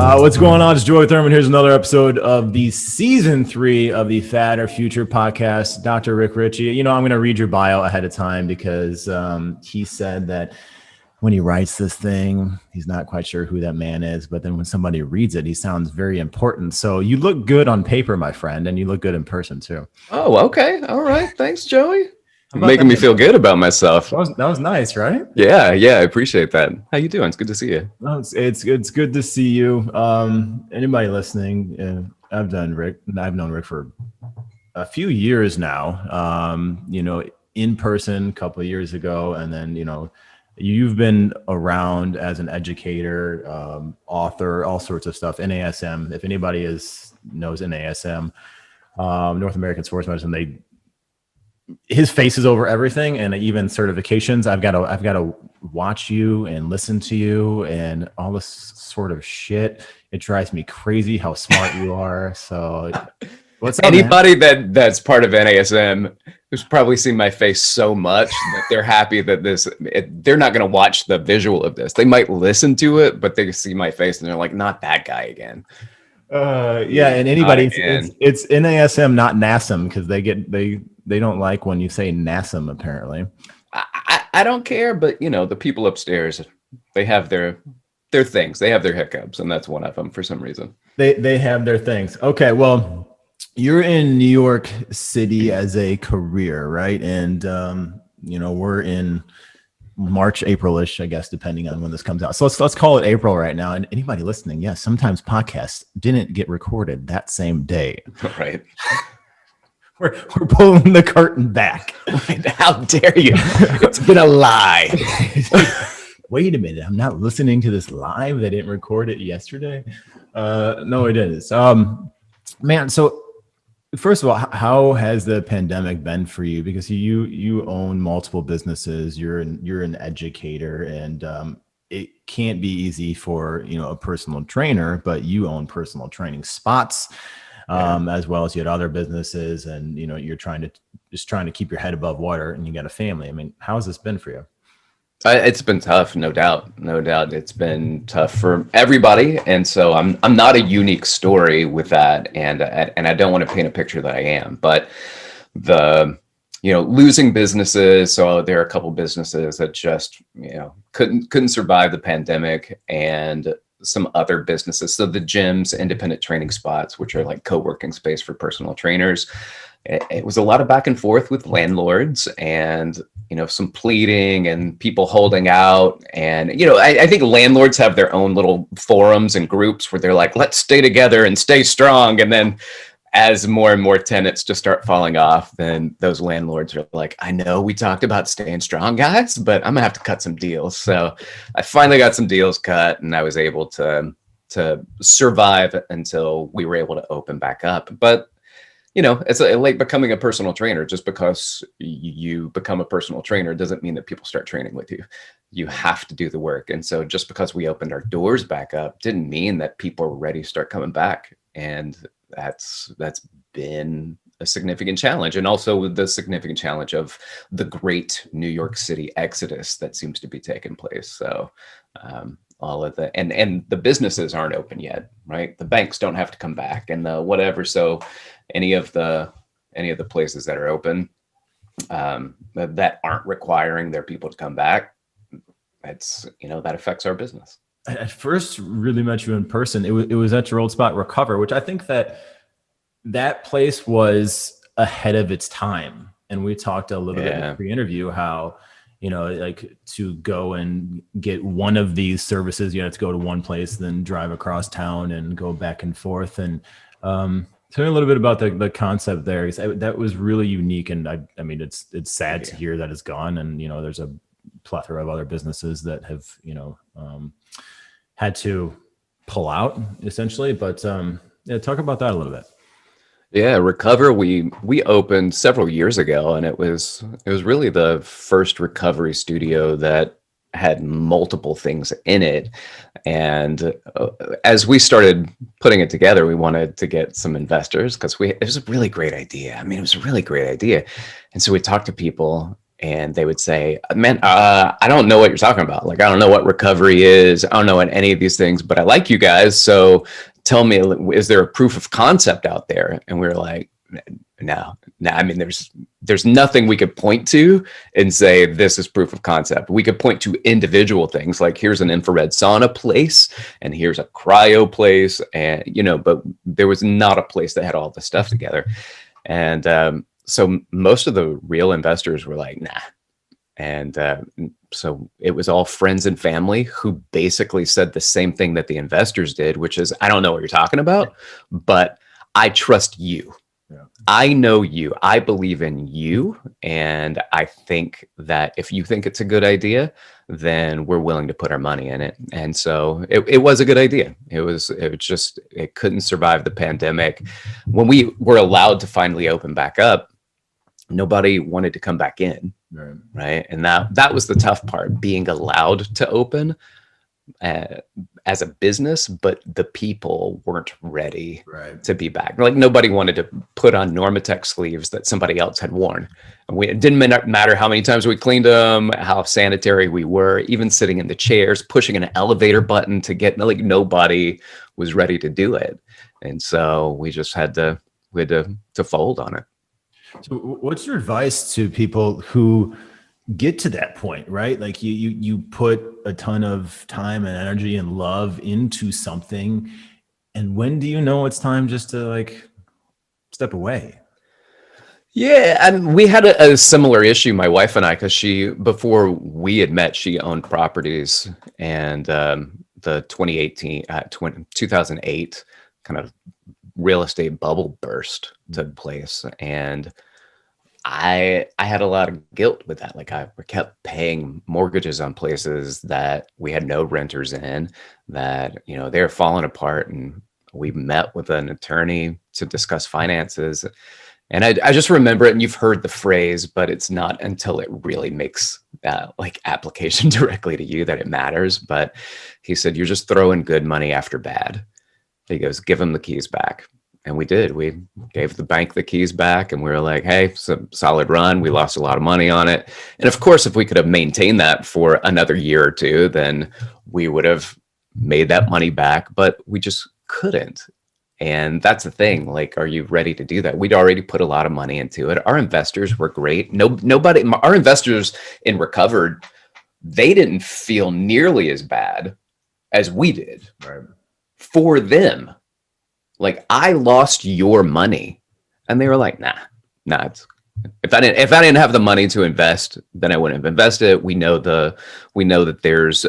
What's going on? It's Joey Thurman. Here's another episode of the season 3 of the Fad or Future podcast. Dr. Rick Ritchie. You know, I'm going to read your bio ahead of time because he said that when he writes this thing, he's not quite sure who that man is. But then when somebody reads it, he sounds very important. So you look good on paper, my friend, and you look good in person too. Oh, okay. All right. Thanks, Joey. Making me feel good about myself. That was nice, right? Yeah, I appreciate that. How you doing? It's good to see you. No, it's good to see you. Anybody listening? I've known Rick for a few years now. In person a couple of years ago, and then you've been around as an educator, author, all sorts of stuff. NASM. If anybody knows NASM, North American Sports Medicine, his face is over everything, and even certifications. I've got to watch you and listen to you and all this sort of shit. It drives me crazy how smart you are. So what's up, anybody that's part of NASM who's probably seen my face so much that they're happy that they're not going to watch the visual of this. They might listen to it, but they see my face and they're like, not that guy again. And anybody, it's NASM, not NASM, because they don't like when you say NASM. Apparently, I don't care, but the people upstairs, they have their things. They have their hiccups, and that's one of them for some reason. They have their things. Okay, well, you're in New York City as a career, right? And we're in March, April-ish, I guess, depending on when this comes out. So let's call it April right now. And anybody listening, yes, sometimes podcasts didn't get recorded that same day. Right. We're pulling the curtain back. How dare you? It's been a lie. Wait a minute. I'm not listening to this live. They didn't record it yesterday. No, it is. Man, so first of all, how has the pandemic been for you? Because you own multiple businesses. You're an educator, and it can't be easy for a personal trainer, but you own personal training spots, as well as you had other businesses, and you're trying to keep your head above water, and you got a family. I mean, how has this been for you? It's been tough, no doubt. It's been tough for everybody, and so I'm not a unique story with that, and I don't want to paint a picture that I am. But losing businesses. So there are a couple businesses that just couldn't survive the pandemic, and some other businesses. So the gyms, independent training spots, which are like co-working space for personal trainers. It was a lot of back and forth with landlords, and some pleading and people holding out. And I think landlords have their own little forums and groups where they're like, let's stay together and stay strong. And then as more and more tenants just start falling off, then those landlords are like, I know we talked about staying strong, guys, but I'm gonna have to cut some deals. So I finally got some deals cut, and I was able to survive until we were able to open back up. But it's like becoming a personal trainer. Just because you become a personal trainer doesn't mean that people start training with you. You have to do the work. And so just because we opened our doors back up didn't mean that people were ready to start coming back. And that's been a significant challenge. And also with the significant challenge of the great New York City exodus that seems to be taking place. So all of the and the businesses aren't open yet, right? The banks don't have to come back, and the whatever. So any of the places that are open that aren't requiring their people to come back, that's that affects our business. I first really met you in person. It was at your old spot, Recover, which I think that place was ahead of its time. And we talked a little bit in the pre-interview how like to go and get one of these services, you have to go to one place, then drive across town and go back and forth. And tell me a little bit about the concept there. That was really unique. And I mean, it's sad to hear that it's gone. And, there's a plethora of other businesses that have, had to pull out essentially. But talk about that a little bit. Yeah, Recover, we opened several years ago, and it was really the first recovery studio that had multiple things in it. And as we started putting it together, we wanted to get some investors because it was a really great idea. I mean, it was a really great idea. And so we talked to people, and they would say, man, I don't know what you're talking about. Like, I don't know what recovery is. I don't know what any of these things, but I like you guys. So tell me, is there a proof of concept out there? And we were like, no. I mean, there's nothing we could point to and say, this is proof of concept. We could point to individual things like, here's an infrared sauna place and here's a cryo place. And, but there was not a place that had all the stuff together. And, so most of the real investors were like, nah. And so it was all friends and family who basically said the same thing that the investors did, which is, I don't know what you're talking about, but I trust you. Yeah. I know you. I believe in you. And I think that if you think it's a good idea, then we're willing to put our money in it. And so it was a good idea. It couldn't survive the pandemic. When we were allowed to finally open back up, nobody wanted to come back in, right? And that was the tough part, being allowed to open as a business, but the people weren't ready to be back. Like, nobody wanted to put on Normatec sleeves that somebody else had worn. And it didn't matter how many times we cleaned them, how sanitary we were, even sitting in the chairs, pushing an elevator button to get, like, nobody was ready to do it. And so we just had to fold on it. So what's your advice to people who get to that point, right? Like you put a ton of time and energy and love into something. And when do you know it's time just to, like, step away? Yeah, and we had a similar issue, my wife and I, because before we had met, she owned properties, and the 2008 kind of real estate bubble burst took place, and I had a lot of guilt with that. Like, I kept paying mortgages on places that we had no renters in, that they're falling apart, and we met with an attorney to discuss finances. And I just remember it, and you've heard the phrase, but it's not until it really makes like application directly to you that it matters. But he said, you're just throwing good money after bad. He goes, give him the keys back. And we did. We gave the bank the keys back, and we were like, hey, some solid run. We lost a lot of money on it. And of course, if we could have maintained that for another year or two, then we would have made that money back, but we just couldn't. And that's the thing. Like, are you ready to do that? We'd already put a lot of money into it. Our investors were great. Our investors in Recovered, they didn't feel nearly as bad as we did. Right. For them. Like, I lost your money, and they were like, nah. If I didn't have the money to invest, then I wouldn't have invested. We know that there's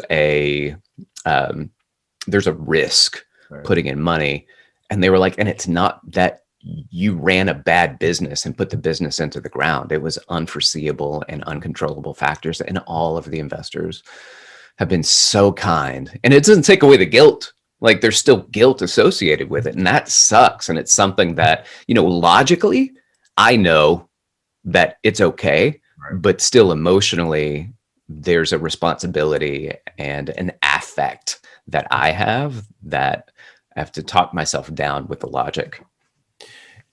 a risk putting in money, and they were like, and it's not that you ran a bad business and put the business into the ground. It was unforeseeable and uncontrollable factors, and all of the investors have been so kind, and it doesn't take away the guilt. Like, there's still guilt associated with it, and that sucks. And it's something that, logically, I know that it's okay, but still emotionally, there's a responsibility and an affect that I have that I have to talk myself down with the logic.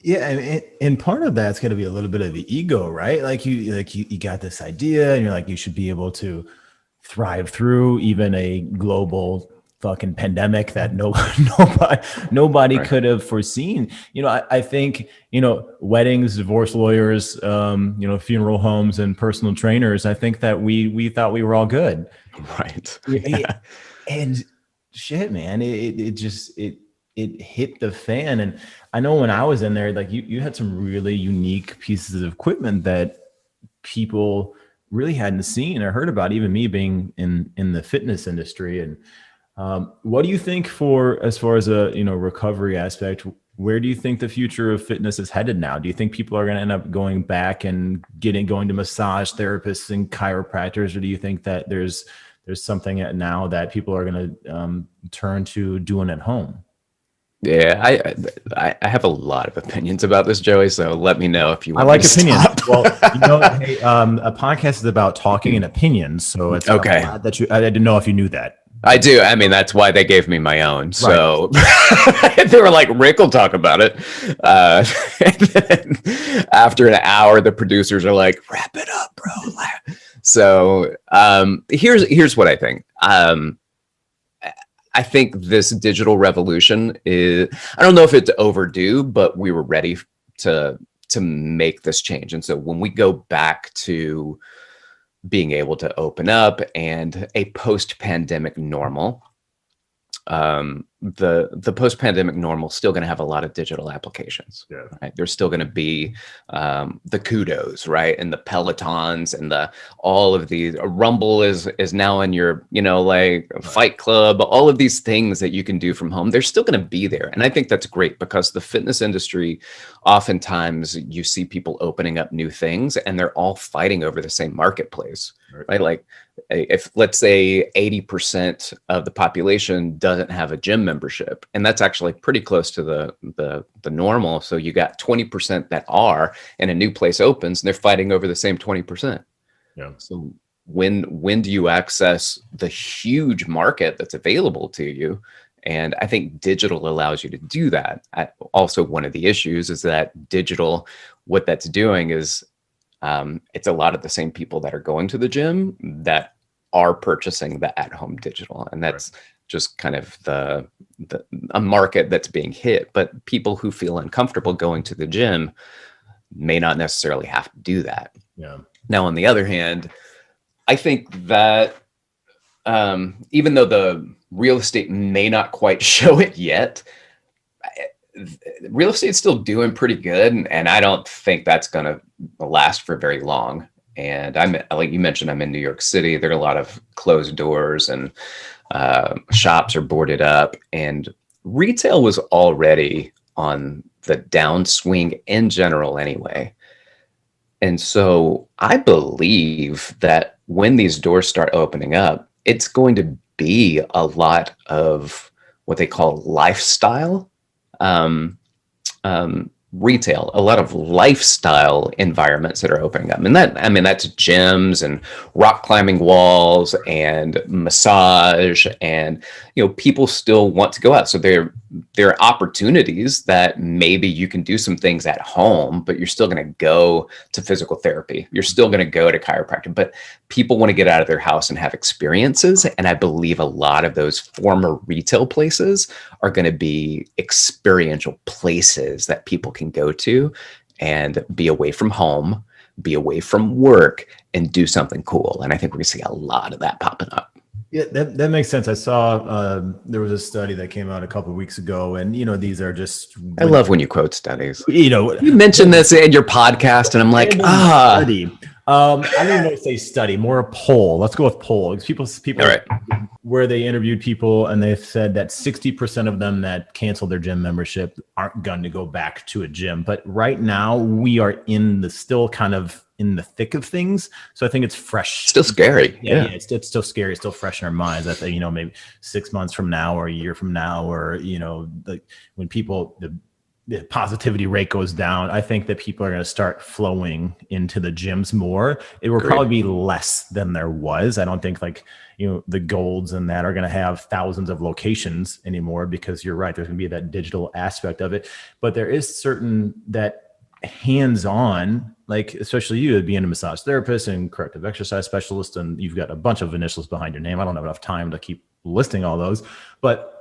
Yeah, and part of that's going to be a little bit of the ego, right? Like you got this idea, and you're like, you should be able to thrive through even a global fucking pandemic that nobody could have foreseen. I think, weddings, divorce lawyers, funeral homes and personal trainers, I think that we thought we were all good. Right. And shit, man, it hit the fan. And I know when I was in there, like you had some really unique pieces of equipment that people really hadn't seen or heard about, even me being in the fitness industry. And what do you think as far as a recovery aspect? Where do you think the future of fitness is headed now? Do you think people are going to end up going back and going to massage therapists and chiropractors, or do you think that there's something now that people are going to turn to doing at home? Yeah, I have a lot of opinions about this, Joey. So let me know if you want. I like opinions. Well, hey, a podcast is about talking and opinions, so it's okay. That I didn't know if you knew that. I do. I mean, that's why they gave me my own. Right. So they were like, Rick will talk about it. And then after an hour, the producers are like, wrap it up, bro. So here's what I think. I think this digital revolution is, I don't know if it's overdue, but we were ready to make this change. And so when we go back to being able to open up and a post-pandemic normal, the post-pandemic normal is still going to have a lot of digital applications. Yeah. Right? There's still going to be the kudos, right, and the Pelotons and the all of these. Rumble is now in your, like Fight Club. All of these things that you can do from home, they're still going to be there, and I think that's great because the fitness industry, oftentimes you see people opening up new things, and they're all fighting over the same marketplace, right? Like, if let's say 80% of the population doesn't have a gym membership, and that's actually pretty close to the normal. So you got 20% that are, and a new place opens and they're fighting over the same 20%. Yeah. So when do you access the huge market that's available to you? And I think digital allows you to do that. Also, one of the issues is that digital, what that's doing is it's a lot of the same people that are going to the gym that are purchasing the at-home digital, and that's just kind of a market that's being hit. But people who feel uncomfortable going to the gym may not necessarily have to do that. Yeah. Now, on the other hand, I think that even though the real estate may not quite show it yet, real estate's still doing pretty good, and I don't think that's going to last for very long. And like you mentioned, I'm in New York City. There are a lot of closed doors, and shops are boarded up, and retail was already on the downswing in general anyway. And so I believe that when these doors start opening up, it's going to be a lot of what they call lifestyle retail, a lot of lifestyle environments that are opening up. And that's gyms and rock climbing walls and massage, and people still want to go out. So there are opportunities that maybe you can do some things at home, but you're still going to go to physical therapy. You're still going to go to chiropractic, but people want to get out of their house and have experiences. And I believe a lot of those former retail places are going to be experiential places that people can go to and be away from home, be away from work, and do something cool. And I think we're going to see a lot of that popping up. Yeah, that makes sense. I saw there was a study that came out a couple of weeks ago, and these are just. I love when you quote studies. You mentioned this in your podcast, and I'm like, study. I don't even know if they study, more a poll. Let's go with poll. People, right. Where they interviewed people, and they said that 60% of them that canceled their gym membership aren't going to go back to a gym. But right now, we are still kind of in the thick of things. So I think it's fresh. Still scary. Yeah. It's still scary. It's still fresh in our minds. I think, maybe 6 months from now or a year from now, or, when people, the positivity rate goes down, I think that people are going to start flowing into the gyms more. It will probably be less than there was. I don't think the Golds and that are going to have thousands of locations anymore, because you're right. There's going to be that digital aspect of it, but there is certain that hands-on, like especially you being a massage therapist and corrective exercise specialist, and you've got a bunch of initials behind your name. I don't have enough time to keep listing all those, but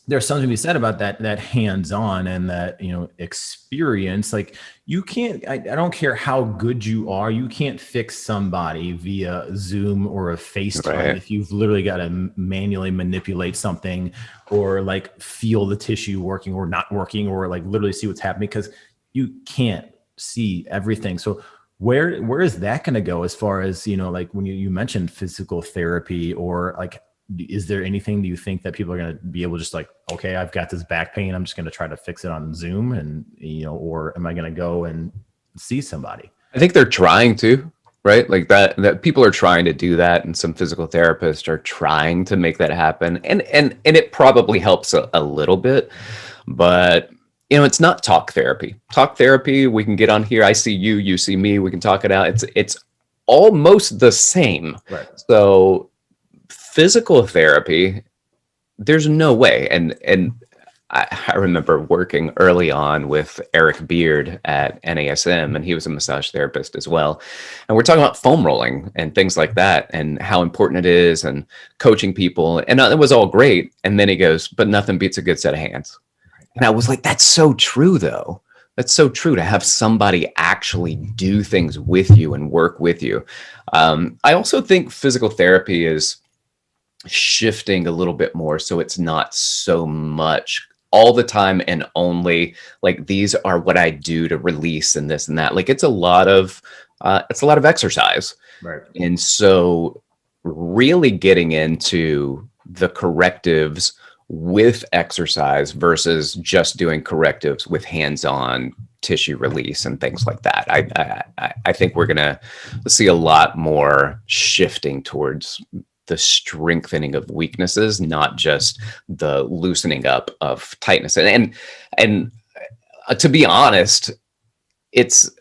there's something to be said about that hands-on and that, experience. Like, you can't, I don't care how good you are, you can't fix somebody via Zoom or a FaceTime. Right. If you've literally got to manually manipulate something, or like feel the tissue working or not working, or like literally see what's happening, because you can't see everything. So where is that going to go as far as, like when you mentioned physical therapy, or like, is there anything do you think that people are going to be able to just like, okay, I've got this back pain, I'm just going to try to fix it on Zoom, and, or am I going to go and see somebody? I think they're trying to, right? Like that people are trying to do that. And some physical therapists are trying to make that happen. And it probably helps a little bit, but it's not talk therapy. Talk therapy, we can get on here. I see you, you see me. We can talk it out. It's almost the same. Right. So physical therapy, there's no way. And I remember working early on with Eric Beard at NASM, and he was a massage therapist as well. And we're talking about foam rolling and things like that, and how important it is, and coaching people. And it was all great. And then he goes, but nothing beats a good set of hands. And I was like, that's so true, though. That's so true, to have somebody actually do things with you and work with you. I also think physical therapy is shifting a little bit more, so it's not so much all the time and only like, these are what I do to release and this and that. Like, it's a lot of exercise. Right. And so really getting into the correctives with exercise versus just doing correctives with hands-on tissue release and things like that. I think we're going to see a lot more shifting towards the strengthening of weaknesses, not just the loosening up of tightness. And to be honest, it's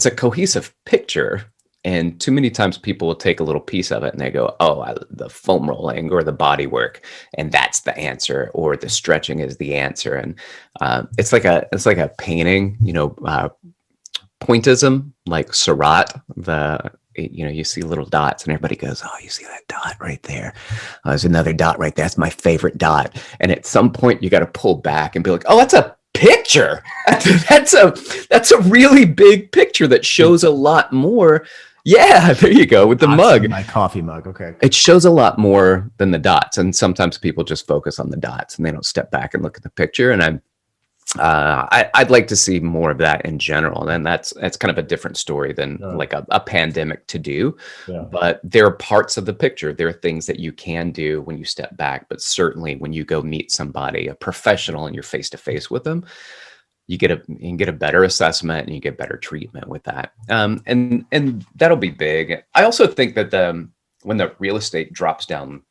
a cohesive picture. And too many times people will take a little piece of it and they go, oh, the foam rolling or the body work, and that's the answer, or the stretching is the answer. And it's like a painting, pointism, like Seurat, you see little dots and everybody goes, oh, you see that dot right there? There's another dot right there. That's my favorite dot. And at some point you got to pull back and be like, oh, that's a picture. That's a really big picture that shows a lot more. Yeah, there you go, with the mug. My coffee mug. Okay. It shows a lot more than the dots. And sometimes people just focus on the dots and they don't step back and look at the picture. And I'd like to see more of that in general. And that's kind of a different story than like a pandemic to do. Yeah. But there are parts of the picture. There are things that you can do when you step back. But certainly when you go meet somebody, a professional, and you're face to face with them, you can get a better assessment and you get better treatment with that. And that'll be big. I also think that when the real estate drops down,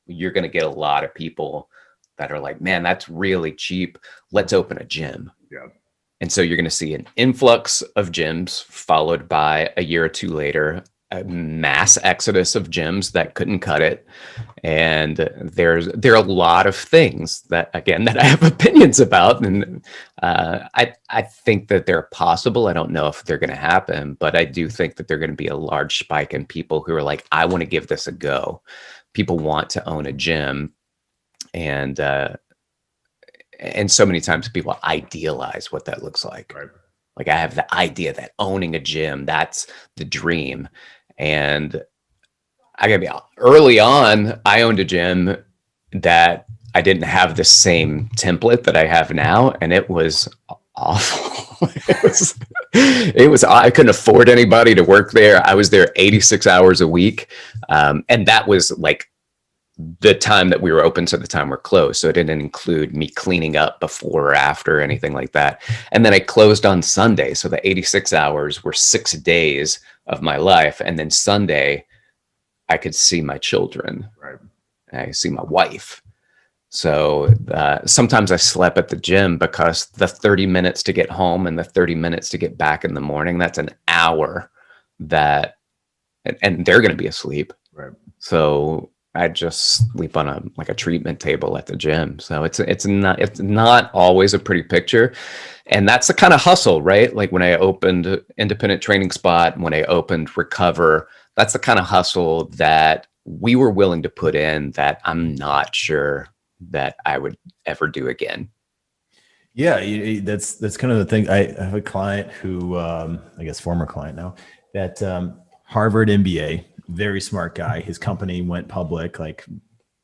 you're going to get a lot of people that are like, man, that's really cheap. Let's open a gym. Yeah. And so you're going to see an influx of gyms, followed by a year or two later, a mass exodus of gyms that couldn't cut it. And there are a lot of things that I have opinions about. And I think that they're possible. I don't know if they're going to happen, but I do think that they're going to be a large spike in people who are like, I want to give this a go. People want to own a gym. And so many times people idealize what that looks like. Right. Like, I have the idea that owning a gym, that's the dream. And I gotta be early on, I owned a gym that I didn't have the same template that I have now. And it was awful. It was, I couldn't afford anybody to work there. I was there 86 hours a week. And that was like the time that we were open to the time we're closed. So it didn't include me cleaning up before or after or anything like that. And then I closed on Sunday. So the 86 hours were 6 days of my life. And then Sunday, I could see my children. Right. I see my wife. So sometimes I slept at the gym because the 30 minutes to get home and the 30 minutes to get back in the morning, that's an hour and they're going to be asleep. Right. So I just sleep on a treatment table at the gym. So it's not always a pretty picture. And that's the kind of hustle, right? Like when I opened Independent Training Spot, when I opened Recover, that's the kind of hustle that we were willing to put in that I'm not sure that I would ever do again. Yeah, that's kind of the thing. I have a client who, I guess former client now, that Harvard MBA, very smart guy. His company went public, like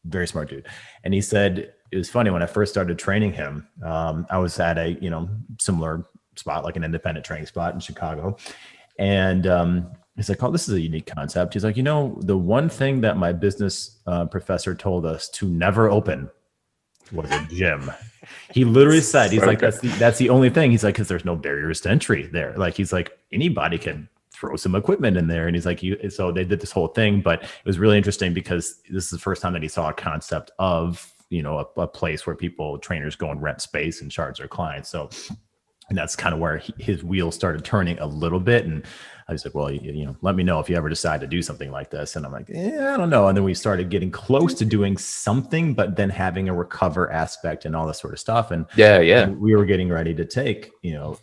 very smart dude. And he said, it was funny when I first started training him, I was at a, similar spot, like an independent training spot in Chicago. And he's like, oh, this is a unique concept. He's like, the one thing that my business professor told us to never open was a gym. He literally said, he's like, that's the only thing. He's like, because there's no barriers to entry there. Like, he's like, anybody can throw some equipment in there. And he's like, so they did this whole thing, but it was really interesting because this is the first time that he saw a concept of, a place where trainers go and rent space and charge their clients. So And that's kind of where his wheels started turning a little bit. And I was like, well, let me know if you ever decide to do something like this. And I'm like, I don't know. And then we started getting close to doing something, but then having a recover aspect and all this sort of stuff. And we were getting ready to take,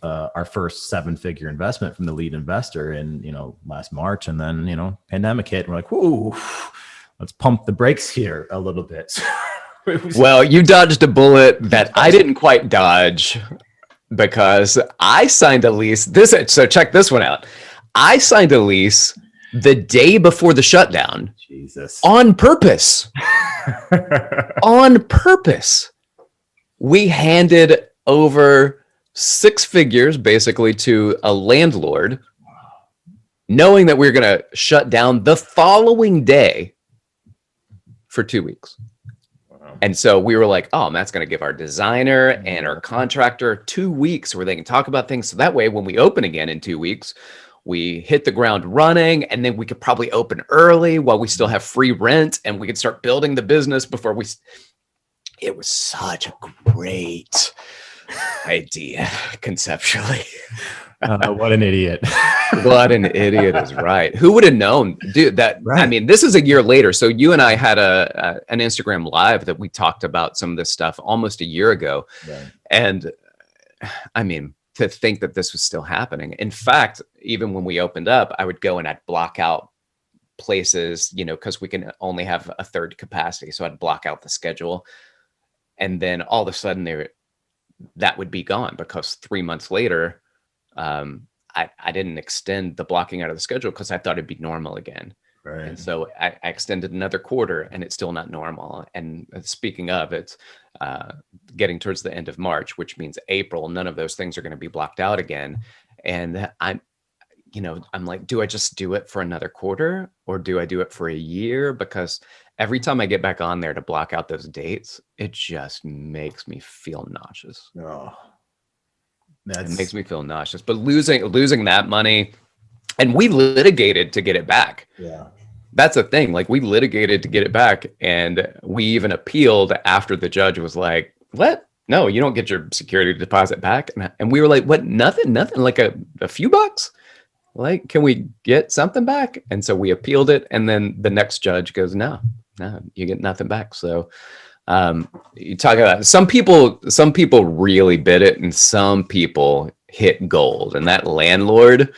our first 7-figure investment from the lead investor in, last March. And then, pandemic hit and we're like, whoa, let's pump the brakes here a little bit. Well, you dodged a bullet that I didn't quite dodge, because I signed a lease. So check this one out. I signed a lease the day before the shutdown. Jesus. On purpose. On purpose. We handed over 6 figures basically to a landlord, knowing that we were going to shut down the following day for 2 weeks. And so we were like, oh, that's going to give our designer and our contractor 2 weeks where they can talk about things. So that way, when we open again in 2 weeks, we hit the ground running, and then we could probably open early while we still have free rent, and we could start building the business before we. It was such a great idea conceptually. What an idiot. What an idiot is right. Who would have known, dude, that, right. I mean, this is a year later. So you and I had an Instagram live that we talked about some of this stuff almost a year ago. Right. And I mean, to think that this was still happening. In fact, even when we opened up, I would go and I'd block out places, because we can only have a third capacity. So I'd block out the schedule. And then all of a sudden that would be gone, because 3 months later, I didn't extend the blocking out of the schedule because I thought it'd be normal again. Right. And so I extended another quarter, and it's still not normal. And speaking of, it's getting towards the end of March, which means April, none of those things are going to be blocked out again. And I'm like, do I just do it for another quarter, or do I do it for a year? Because every time I get back on there to block out those dates, it just makes me feel nauseous. Oh. It makes me feel nauseous. But losing that money, and we litigated to get it back. Yeah. That's the thing. Like, we litigated to get it back, and we even appealed after the judge was like, what? No, you don't get your security deposit back. And we were like, what? Nothing, like a few bucks? Like, can we get something back? And so we appealed it. And then the next judge goes, no, you get nothing back. So you talk about some people really bid it, and some people hit gold, and that landlord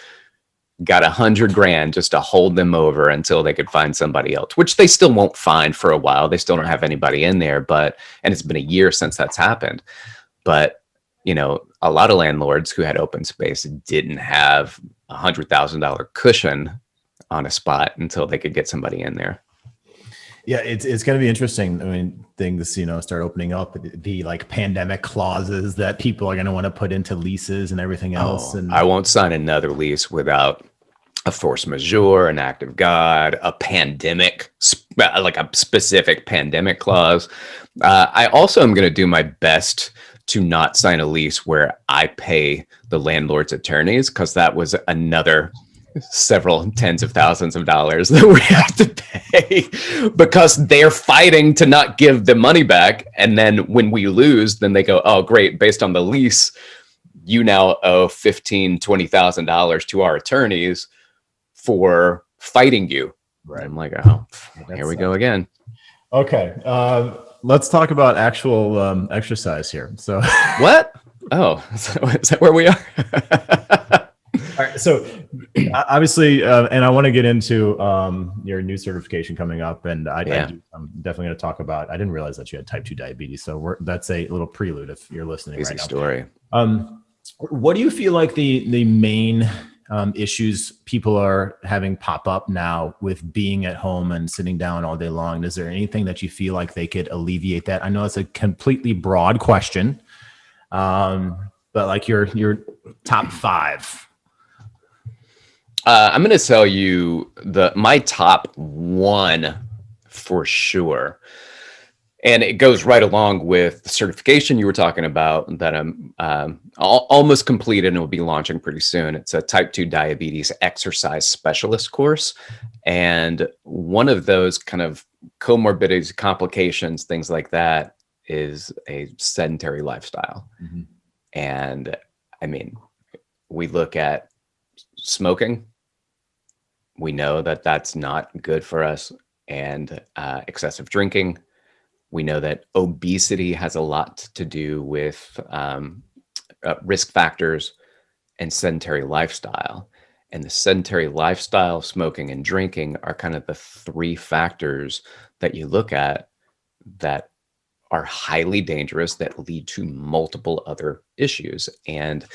got $100,000 just to hold them over until they could find somebody else, which they still won't find for a while. They still don't have anybody in there, and it's been a year since that's happened. But, a lot of landlords who had open space didn't have $100,000 cushion on a spot until they could get somebody in there. Yeah, it's going to be interesting. I mean, things, start opening up, the like pandemic clauses that people are going to want to put into leases and everything else. And I won't sign another lease without a force majeure, an act of God, a pandemic, like a specific pandemic clause. I also am going to do my best to not sign a lease where I pay the landlord's attorneys, because that was another several tens of thousands of dollars that we have to pay, because they're fighting to not give the money back. And then when we lose, then they go, oh, great. Based on the lease, you now owe $15,000, $20,000 to our attorneys for fighting you. Right. I'm like, oh, here we go again. Okay. Let's talk about actual exercise here. So what? Oh, is that where we are? All right, so obviously, and I want to get into your new certification coming up, and I'm definitely going to talk about. I didn't realize that you had type 2 diabetes, so that's a little prelude if you're listening right now. Story. What do you feel like the main issues people are having pop up now with being at home and sitting down all day long? Is there anything that you feel like they could alleviate that? I know it's a completely broad question, but like your top 5. I'm going to tell you my top 1 for sure. And it goes right along with the certification you were talking about that I'm almost completed and will be launching pretty soon. It's a type 2 diabetes exercise specialist course. And one of those kind of comorbidities, complications, things like that is a sedentary lifestyle. Mm-hmm. And I mean, we look at smoking. We know that that's not good for us, and excessive drinking. We know that obesity has a lot to do with risk factors and sedentary lifestyle. And the sedentary lifestyle, smoking and drinking are kind of the three factors that you look at that are highly dangerous, that lead to multiple other issues. And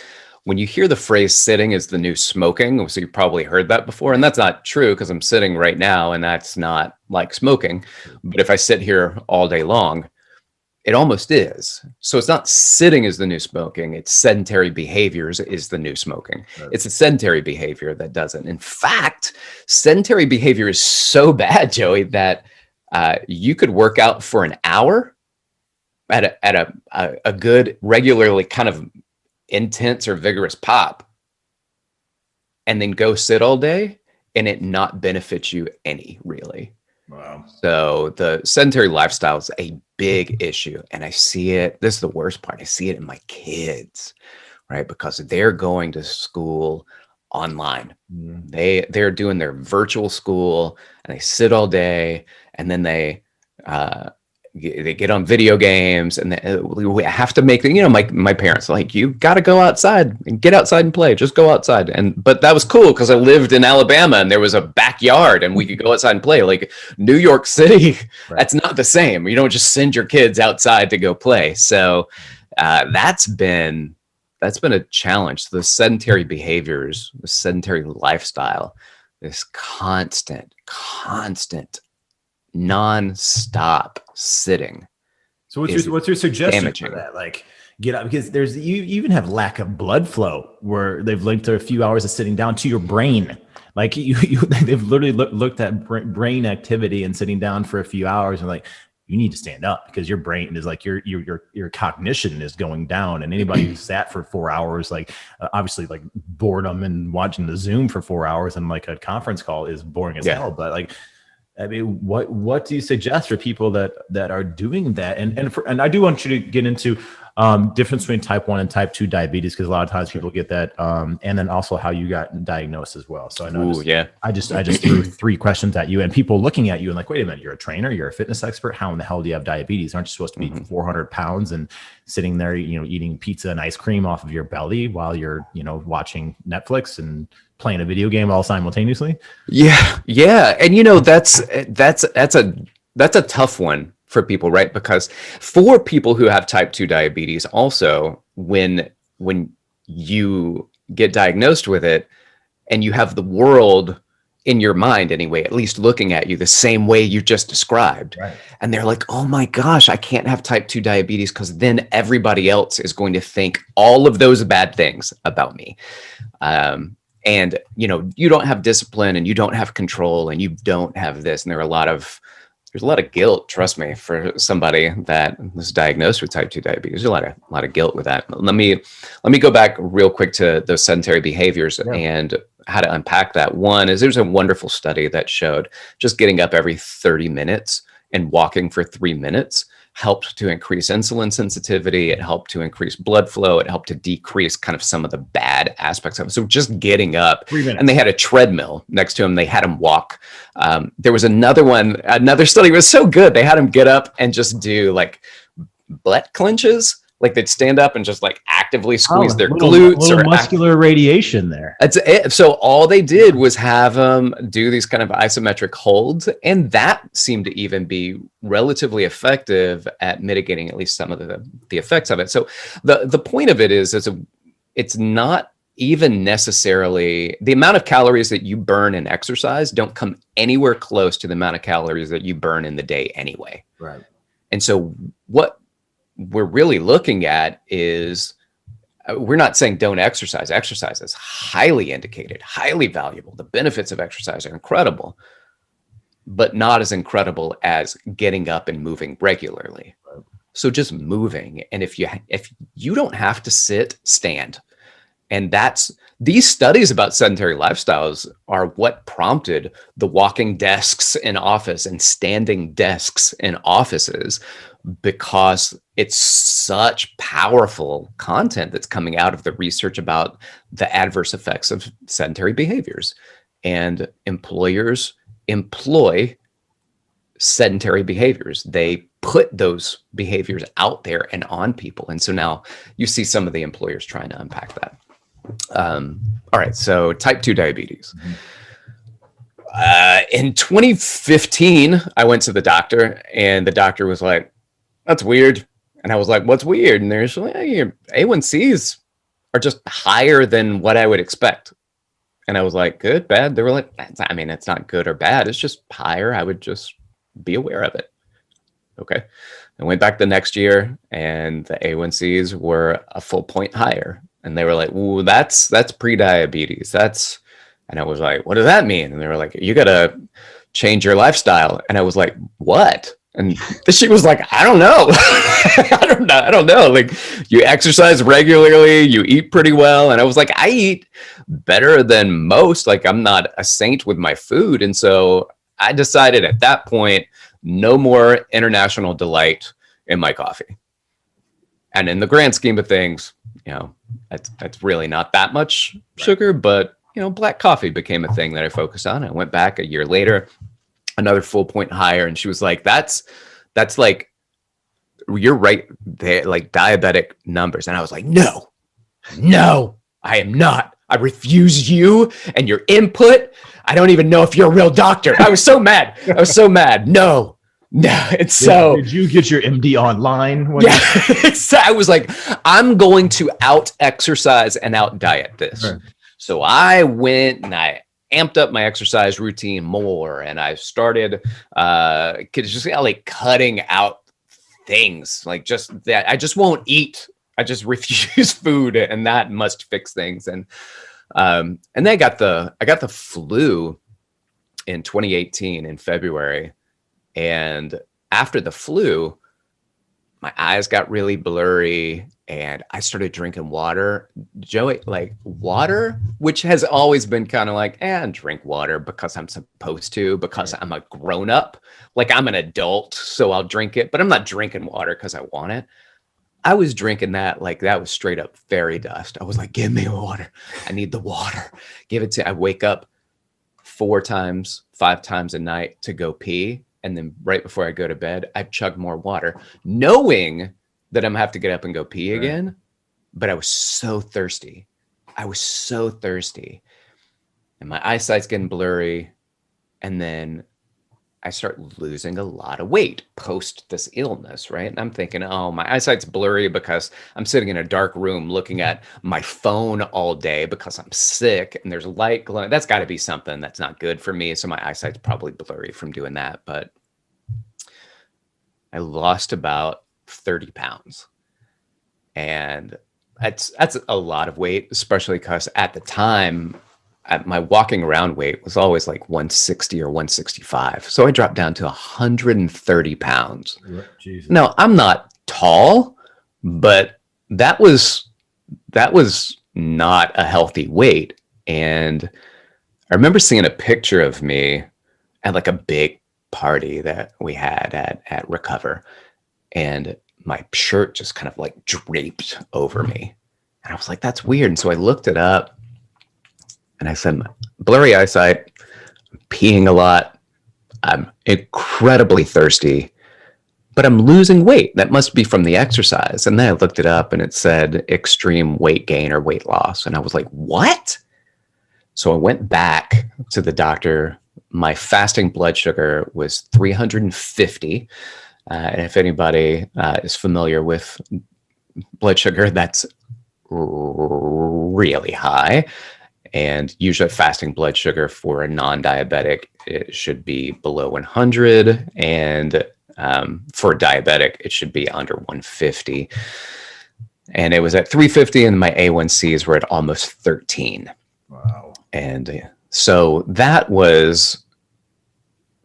when you hear the phrase sitting is the new smoking, so you probably heard that before, and that's not true because I'm sitting right now and that's not like smoking. But if I sit here all day long, it almost is. So it's not sitting is the new smoking, it's sedentary behaviors is the new smoking. Right. It's a sedentary behavior that doesn't. In fact, sedentary behavior is so bad, Joey, that you could work out for an hour at a good, regularly kind of intense or vigorous pop, and then go sit all day and it not benefit you any, really. Wow. So the sedentary lifestyle is a big issue. And I see it, this is the worst part, I see it in my kids, right? Because they're going to school online. They're doing their virtual school and they sit all day, and then they get on video games, and we have to make, my parents are like, you got to go outside and get outside and play, just go outside. But that was cool because I lived in Alabama and there was a backyard and we could go outside and play. Like New York City, right. That's not the same. You don't just send your kids outside to go play. So that's been a challenge. The sedentary behaviors, the sedentary lifestyle, this constant non-stop sitting. So what's your suggestion for that? Like, get up, because you even have lack of blood flow where they've linked to a few hours of sitting down to your brain. Like they've literally looked at brain activity and sitting down for a few hours and like, you need to stand up because your brain is like your cognition is going down. And anybody who sat for 4 hours, like obviously like boredom and watching the Zoom for 4 hours and like a conference call is boring as hell. But like, I mean, what do you suggest for people that are doing that? And I do want you to get into difference between type 1 and type 2 diabetes, because a lot of times people get that, and then also how you got diagnosed as well. So I know I just threw 3 questions at you, and people looking at you and like, wait a minute, you're a trainer, you're a fitness expert. How in the hell do you have diabetes? Aren't you supposed to be 400 pounds and sitting there, eating pizza and ice cream off of your belly while you're, watching Netflix and playing a video game all simultaneously? Yeah. And that's a tough one for people, right? Because for people who have type 2 diabetes, also when you get diagnosed with it and you have the world in your mind anyway, at least looking at you the same way you just described. Right. And they're like, oh my gosh, I can't have type 2 diabetes because then everybody else is going to think all of those bad things about me. And, you don't have discipline and you don't have control and you don't have this. And there's a lot of guilt, trust me, for somebody that was diagnosed with type 2 diabetes. There's a lot of guilt with that. Let me go back real quick to those sedentary behaviors and how to unpack that. One is there's a wonderful study that showed just getting up every 30 minutes and walking for 3 minutes helped to increase insulin sensitivity. It helped to increase blood flow. It helped to decrease kind of some of the bad aspects of it. So just getting up, and they had a treadmill next to him. They had him walk. There was another study was so good. They had him get up and just do like butt clenches. Like they'd stand up and just like actively squeeze their glutes or muscular radiation there. That's it. So all they did was have them do these kind of isometric holds, and that seemed to even be relatively effective at mitigating at least some of the effects of it. So the point of it is it's not even necessarily the amount of calories that you burn in exercise don't come anywhere close to the amount of calories that you burn in the day anyway. Right. And so what we're really looking at is we're not saying don't exercise. Exercise is highly indicated, highly valuable. The benefits of exercise are incredible, but not as incredible as getting up and moving regularly. Right. So just moving. And if you don't have to sit, stand. And these studies about sedentary lifestyles are what prompted the walking desks in office and standing desks in offices because it's such powerful content that's coming out of the research about the adverse effects of sedentary behaviors. And employers employ sedentary behaviors. They put those behaviors out there and on people. And so now you see some of the employers trying to unpack that. All right, so type 2 diabetes. In 2015, I went to the doctor, and the doctor was like, "That's weird." And I was like, "What's weird?" And they're just like, "Hey, your A1Cs are just higher than what I would expect." And I was like, "Good, bad?" They were like, "I mean, it's not good or bad. It's just higher. I would just be aware of it." Okay. I went back the next year, and the A1Cs were a full point higher. And they were like, "Ooh, that's pre-diabetes. And I was like, "What does that mean?" And they were like, "You got to change your lifestyle." And I was like, "What?" And she was like, "I don't know." I don't know. Like, you exercise regularly, you eat pretty well. And I was like, "I eat better than most. Like, I'm not a saint with my food." And so I decided at that point, no more International Delight in my coffee. And in the grand scheme of things, that's really not that much sugar, but black coffee became a thing that I focused on. I went back a year later, another full point higher, and she was like, that's like, you're right there, like diabetic numbers. And I was like, no, I am not. I refuse you and your input. I don't even know if you're a real doctor. I was so mad. No. And so did you get your MD online? Yeah, I was like, I'm going to out exercise and out diet this. Right. So I went and I amped up my exercise routine more, and I started just like cutting out things, like just that I just won't eat. I just refuse food, and that must fix things. And then I got the flu in 2018 in February. And after the flu, my eyes got really blurry, and I started drinking water. Joey, like water, which has always been kind of like, drink water because I'm supposed to, because I'm a grown up, like I'm an adult, so I'll drink it, but I'm not drinking water because I want it. I was drinking that like that was straight up fairy dust. I was like, "Give me water. I need the water. Give it to." I wake up 5 times a night to go pee. And then right before I go to bed, I chug more water, knowing that I'm gonna have to get up and go pee again. But I was so thirsty. And my eyesight's getting blurry. And then I start losing a lot of weight post this illness, right? And I'm thinking, oh, my eyesight's blurry because I'm sitting in a dark room looking at my phone all day because I'm sick and there's light glowing. That's got to be something that's not good for me. So my eyesight's probably blurry from doing that. But I lost about 30 pounds. And that's a lot of weight, especially because at the time, my walking around weight was always like 160 or 165. So I dropped down to 130 pounds. Jesus. Now, I'm not tall, but that was not a healthy weight. And I remember seeing a picture of me at like a big party that we had at Recover. And my shirt just kind of like draped over me. And I was like, that's weird. And so I looked it up. And I said, blurry eyesight, I'm peeing a lot, I'm incredibly thirsty, but I'm losing weight. That must be from the exercise. And then I looked it up and it said extreme weight gain or weight loss. And I was like, what? So I went back to the doctor. My fasting blood sugar was 350. And if anybody is familiar with blood sugar, that's really high. And usually fasting blood sugar for a non-diabetic, it should be below 100. And for a diabetic, it should be under 150. And it was at 350 and my A1Cs were at almost 13. Wow. And so that was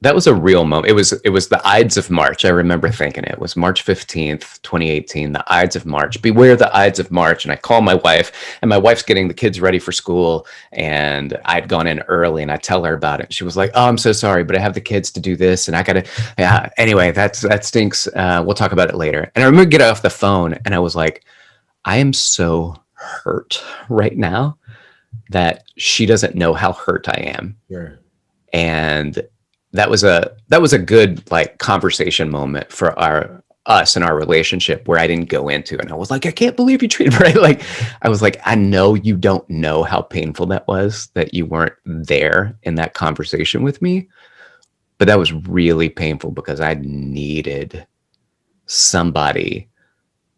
That was a real moment. It was the Ides of March. I remember thinking it was March 15th, 2018, the Ides of March. Beware the Ides of March. And I call my wife, and my wife's getting the kids ready for school. And I'd gone in early, and I tell her about it. She was like, "Oh, I'm so sorry, but I have the kids to do this. And I got to, yeah, anyway, that stinks. We'll talk about it later." And I remember getting off the phone, and I was like, I am so hurt right now that she doesn't know how hurt I am. Sure. And that was a good like conversation moment for us and our relationship, where I didn't go into, and I was like, I can't believe you treated me right. Like, I was like, I know you don't know how painful that was, that you weren't there in that conversation with me, but that was really painful because I needed somebody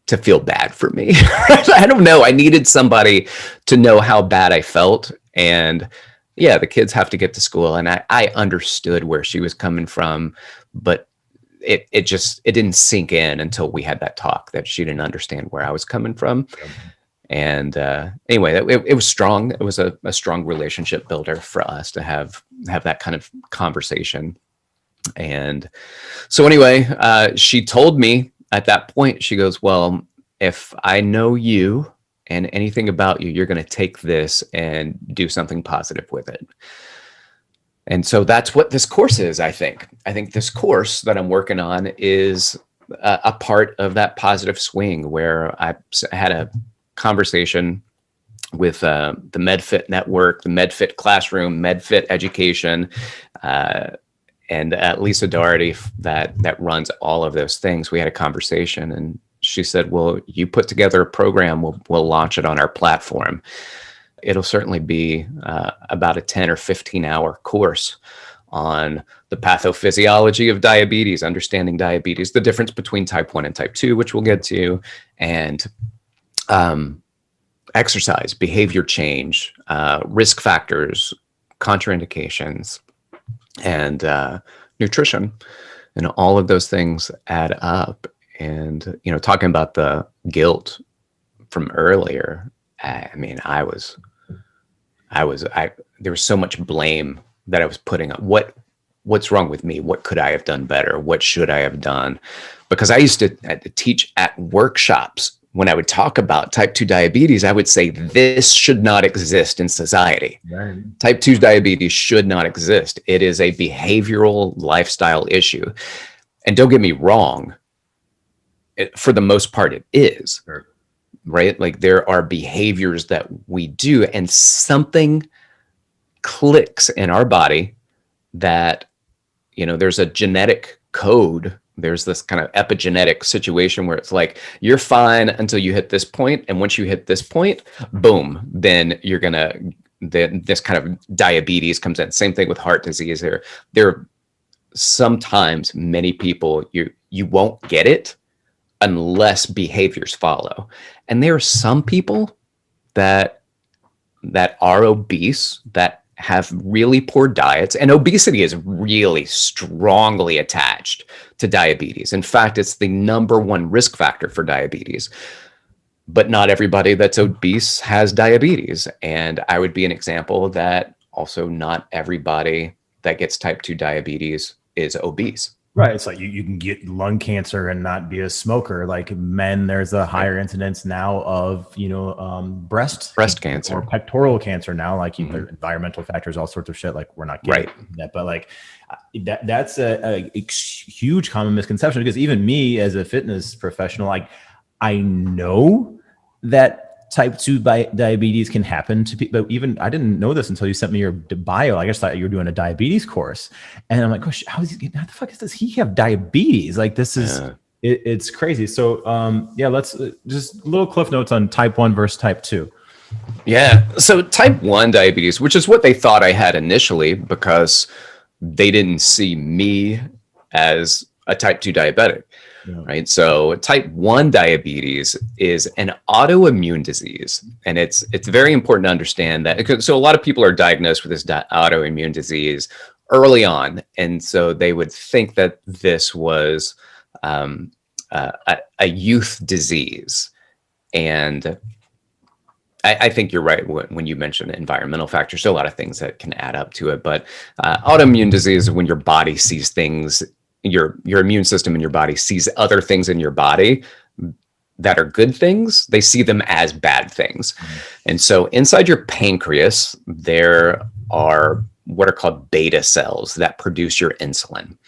to feel bad for me. I don't know. I needed somebody to know how bad I felt. And yeah, the kids have to get to school, and I understood where she was coming from, but it didn't sink in until we had that talk, that she didn't understand where I was coming from. And anyway, it was strong. It was a strong relationship builder for us to have that kind of conversation. And so anyway, she told me at that point, she goes, "Well, if I know you and anything about you, you're going to take this and do something positive with it." And so that's what this course is, I think. I think this course that I'm working on is a part of that positive swing, where I had a conversation with the MedFit Network, the MedFit Classroom, MedFit Education, and Lisa Doherty that runs all of those things. We had a conversation, and she said, "Well, you put together a program, we'll launch it on our platform. It'll certainly be about a 10 or 15 hour course on the pathophysiology of diabetes, understanding diabetes, the difference between type 1 and type 2, which we'll get to, and exercise, behavior change, risk factors, contraindications, and nutrition." And all of those things add up. And, you know, talking about the guilt from earlier, I mean, there was so much blame that I was putting on what's wrong with me? What could I have done better? What should I have done? Because I used to teach at workshops. When I would talk about type 2 diabetes, I would say, this should not exist in society. Right. Type 2 diabetes should not exist. It is a behavioral lifestyle issue. And don't get me wrong, for the most part, it is. Sure. Right? Like, there are behaviors that we do, and something clicks in our body that, you know, there's a genetic code. There's this kind of epigenetic situation where it's like, you're fine until you hit this point, and once you hit this point, boom, then this kind of diabetes comes in. Same thing with heart disease. There are sometimes many people, you won't get it unless behaviors follow. And there are some people that are obese, that have really poor diets, and obesity is really strongly attached to diabetes. In fact, it's the #1 risk factor for diabetes. But not everybody that's obese has diabetes. And I would be an example that also not everybody that gets type 2 diabetes is obese. Right. It's like you can get lung cancer and not be a smoker. Like men, there's a higher incidence now of, breast cancer or pectoral cancer now, like environmental factors, all sorts of shit. Like, we're not getting that, but like that's a huge common misconception, because even me as a fitness professional, like, I know that type 2 diabetes can happen to people, but even I didn't know this until you sent me your bio. I just thought you were doing a diabetes course, and I'm like, gosh, how the fuck does he have diabetes? Like, this is it's crazy. So let's just little cliff notes on type 1 versus type 2. Yeah. So type 1 diabetes, which is what they thought I had initially, because they didn't see me as a type 2 diabetic. Yeah. Right. So type 1 diabetes is an autoimmune disease. And it's very important to understand that. So a lot of people are diagnosed with this autoimmune disease early on. And so they would think that this was a youth disease. And I think you're right when you mention environmental factors. There are a lot of things that can add up to it, but autoimmune disease is when your body sees things, your immune system in your body sees other things in your body that are good things. They see them as bad things. And so inside your pancreas, there are what are called beta cells that produce your insulin.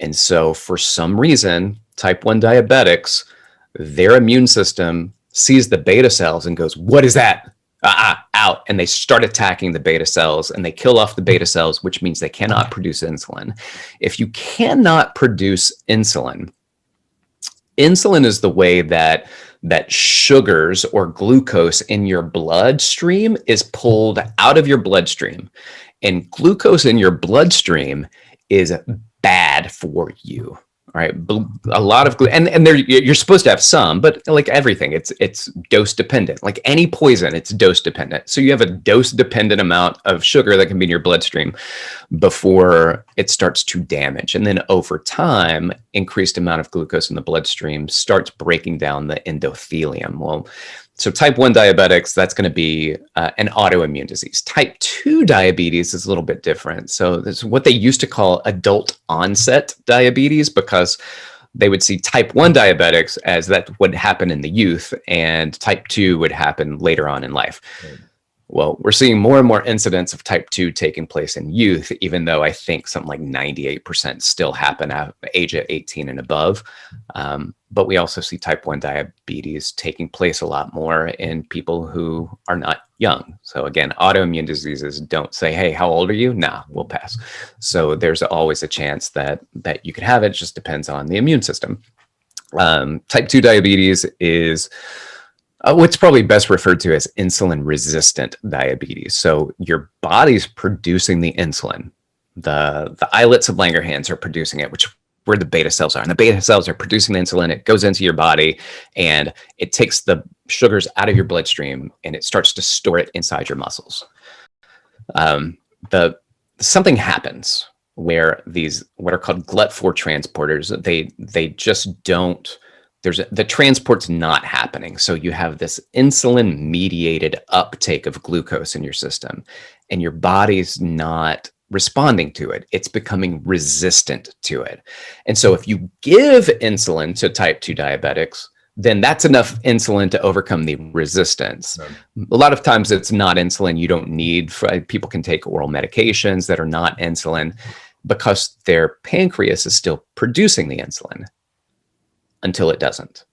And so for some reason, type 1 diabetics, their immune system sees the beta cells and goes, what is that? Out. And they start attacking the beta cells and they kill off the beta cells, which means they cannot produce insulin. If you cannot produce insulin, insulin is the way that sugars or glucose in your bloodstream is pulled out of your bloodstream. And glucose in your bloodstream is bad for you. All right, a lot of and there you're supposed to have some, but like everything, it's dose dependent. Like any poison, it's dose dependent. So you have a dose dependent amount of sugar that can be in your bloodstream before it starts to damage, and then over time, increased amount of glucose in the bloodstream starts breaking down the endothelium. Well, so type 1 diabetics, that's going to be an autoimmune disease. Type 2 diabetes is a little bit different. So there's what they used to call adult onset diabetes, because they would see type 1 diabetics as that would happen in the youth, and type 2 would happen later on in life. Right. Well, we're seeing more and more incidents of type 2 taking place in youth, even though I think something like 98% still happen at age of 18 and above. But we also see type 1 diabetes taking place a lot more in people who are not young. So again, autoimmune diseases don't say, hey, how old are you? Nah, we'll pass. So there's always a chance that you could have it. It just depends on the immune system. Type 2 diabetes is what's probably best referred to as insulin resistant diabetes. So your body's producing the insulin. The islets of Langerhans are producing it, which where the beta cells are. And the beta cells are producing the insulin. It goes into your body and it takes the sugars out of your bloodstream and it starts to store it inside your muscles. Something happens where these, what are called GLUT4 transporters, they just don't, the transport's not happening. So you have this insulin mediated uptake of glucose in your system and your body's not responding to it. It's becoming resistant to it. And so if you give insulin to type 2 diabetics, then that's enough insulin to overcome the resistance. Right. A lot of times it's not insulin. You don't need, people can take oral medications that are not insulin because their pancreas is still producing the insulin until it doesn't.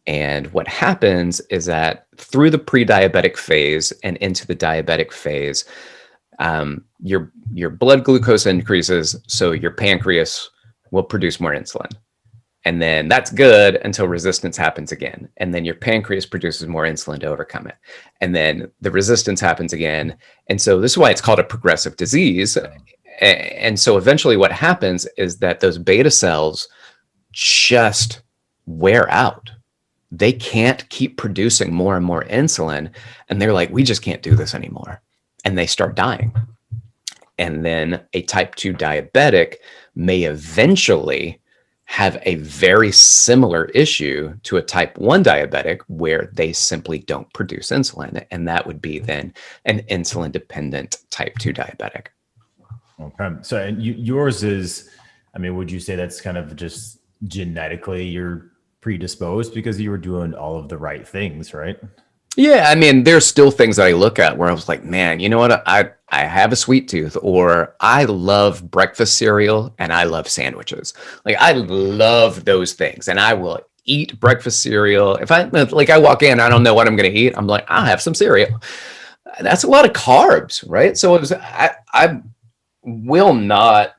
And what happens is that through the pre-diabetic phase and into the diabetic phase, your blood glucose increases, so your pancreas will produce more insulin. And then that's good until resistance happens again. And then your pancreas produces more insulin to overcome it. And then the resistance happens again. And so this is why it's called a progressive disease. And so eventually what happens is that those beta cells just wear out. They can't keep producing more and more insulin. And they're like, we just can't do this anymore. And they start dying. And then a type 2 diabetic may eventually have a very similar issue to a type 1 diabetic where they simply don't produce insulin. And that would be then an insulin dependent type 2 diabetic. Okay. So and yours is, I mean, would you say that's kind of just genetically you're predisposed because you were doing all of the right things, right? Yeah, I mean, there's still things that I look at where I was like, man, you know what? I have a sweet tooth, or I love breakfast cereal and I love sandwiches. Like I love those things and I will eat breakfast cereal. If I walk in, I don't know what I'm going to eat. I'm like, I'll have some cereal. That's a lot of carbs, right? So it was, I will not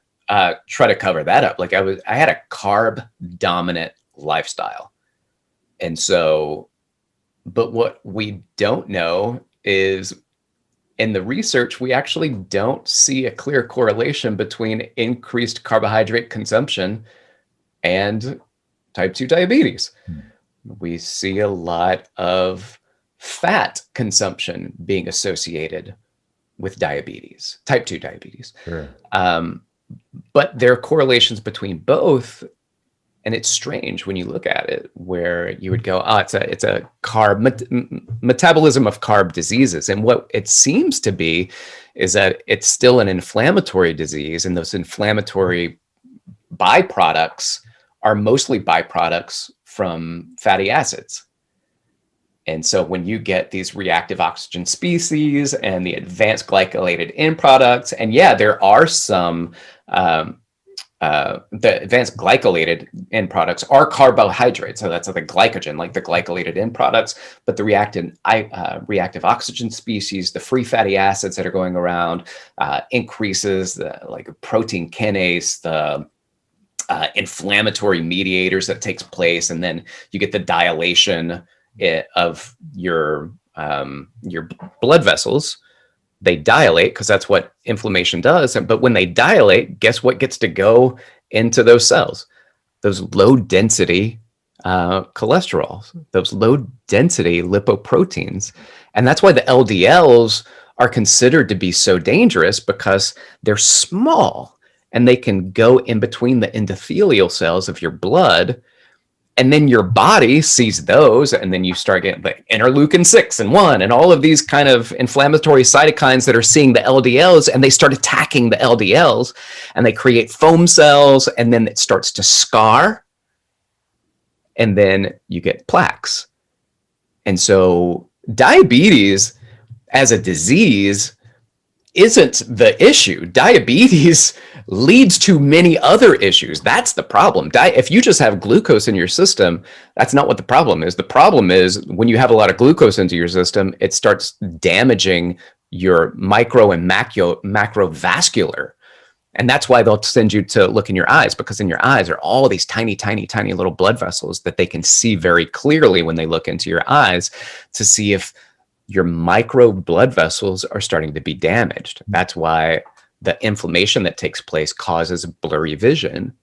try to cover that up. Like I had a carb dominant lifestyle. And so, but what we don't know is in the research, we actually don't see a clear correlation between increased carbohydrate consumption and type 2 diabetes. We see a lot of fat consumption being associated with diabetes, type 2 diabetes. Sure. But there are correlations between both, And it's strange when you look at it, where you would go, oh, it's a carb metabolism of carb diseases. And what it seems to be is that it's still an inflammatory disease, and those inflammatory byproducts are mostly byproducts from fatty acids. And so when you get these reactive oxygen species and the advanced glycolylated end products, and yeah, there are some the advanced glycolylated end products are carbohydrates. So that's like the glycogen, like the glycolylated end products, but the reactive oxygen species, the free fatty acids that are going around, increases the like protein kinase, the inflammatory mediators that takes place. And then you get the dilation of your blood vessels. They dilate because that's what inflammation does. But when they dilate, guess what gets to go into those cells? Those low density cholesterols, those low density lipoproteins. And that's why the LDLs are considered to be so dangerous, because they're small and they can go in between the endothelial cells of your blood. And then your body sees those, and then you start getting the interleukin 6 and 1 and all of these kind of inflammatory cytokines that are seeing the LDLs, and they start attacking the LDLs, and they create foam cells, and then it starts to scar, and then you get plaques. And so diabetes as a disease isn't the issue. Diabetes leads to many other issues. That's the problem. If you just have glucose in your system, that's not what the problem is. The problem is when you have a lot of glucose into your system, it starts damaging your micro and macrovascular. And that's why they'll send you to look in your eyes, because in your eyes are all these tiny, tiny, tiny little blood vessels that they can see very clearly when they look into your eyes to see if your micro blood vessels are starting to be damaged. That's why the inflammation that takes place causes blurry vision.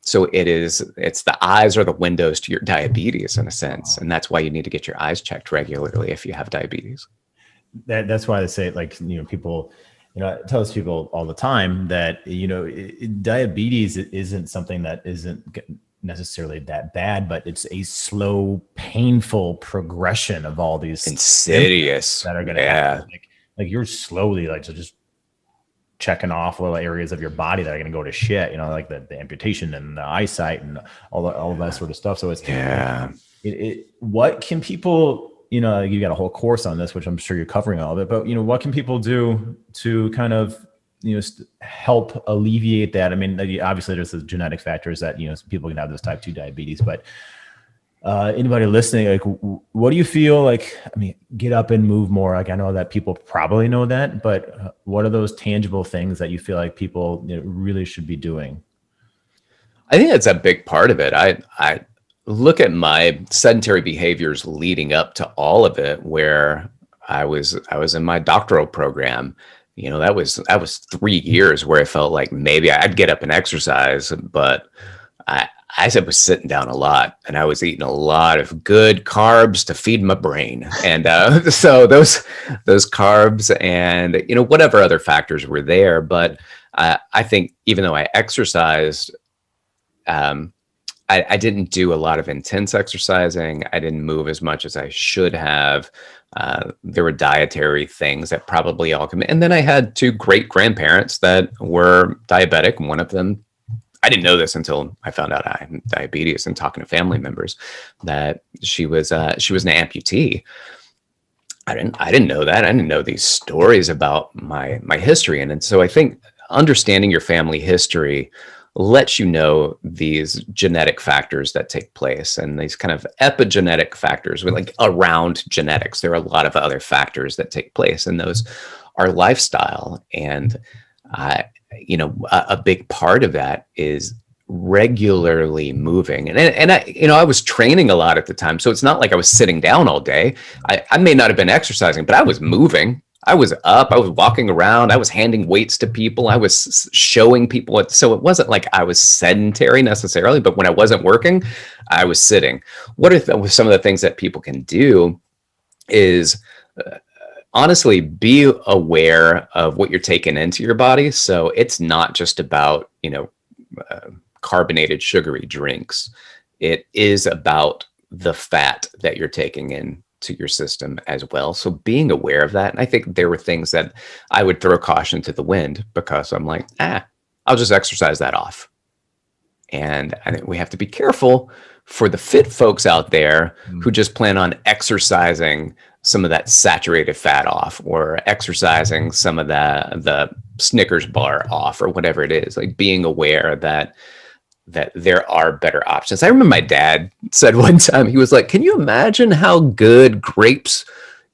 So it's the eyes are the windows to your diabetes in a sense. And that's why you need to get your eyes checked regularly if you have diabetes. That's why they say, like, people, I tell those people all the time that, diabetes isn't something that isn't necessarily that bad, but it's a slow, painful progression of all these insidious that are going to happen. Like you're slowly just checking off little areas of your body that are going to go to shit, like the amputation and the eyesight and all that sort of stuff. So it's what can people, you got a whole course on this, which I'm sure you're covering all of it, but what can people do to kind of help alleviate that? I mean, obviously there's the genetic factors that, people can have this type 2 diabetes, but anybody listening, like, what do you feel like? I mean, get up and move more. Like, I know that people probably know that, but what are those tangible things that you feel like people really should be doing? I think that's a big part of it. I look at my sedentary behaviors leading up to all of it, where I was in my doctoral program. That was 3 years where I felt like maybe I'd get up and exercise, but I was sitting down a lot, and I was eating a lot of good carbs to feed my brain. And so those carbs and, whatever other factors were there. But I think even though I exercised, I didn't do a lot of intense exercising. I didn't move as much as I should have. There were dietary things that probably all come in. And then I had 2 great grandparents that were diabetic. One of them, I didn't know this until I found out I had diabetes and talking to family members, that she was an amputee. I didn't know that. I didn't know these stories about my history. And so I think understanding your family history lets you know these genetic factors that take place, and these kind of epigenetic factors around genetics. There are a lot of other factors that take place, and those are lifestyle. And a big part of that is regularly moving. And I was training a lot at the time, so it's not like I was sitting down all day. I may not have been exercising, but I was moving. I was up, I was walking around, I was handing weights to people, I was showing people what, so it wasn't like I was sedentary necessarily, but when I wasn't working, I was sitting. What are some of the things that people can do is honestly be aware of what you're taking into your body. So it's not just about, carbonated, sugary drinks, it is about the fat that you're taking in to your system as well. So being aware of that, and I think there were things that I would throw caution to the wind because I'm like, I'll just exercise that off. And I think we have to be careful for the fit folks out there who just plan on exercising some of that saturated fat off, or exercising some of the Snickers bar off, or whatever it is. Like being aware that there are better options. I remember my dad said one time, he was like, can you imagine how good grapes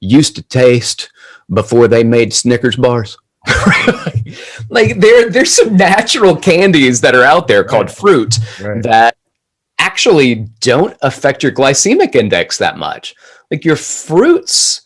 used to taste before they made Snickers bars? Like there's some natural candies that are out there called fruit that actually don't affect your glycemic index that much. Like your fruits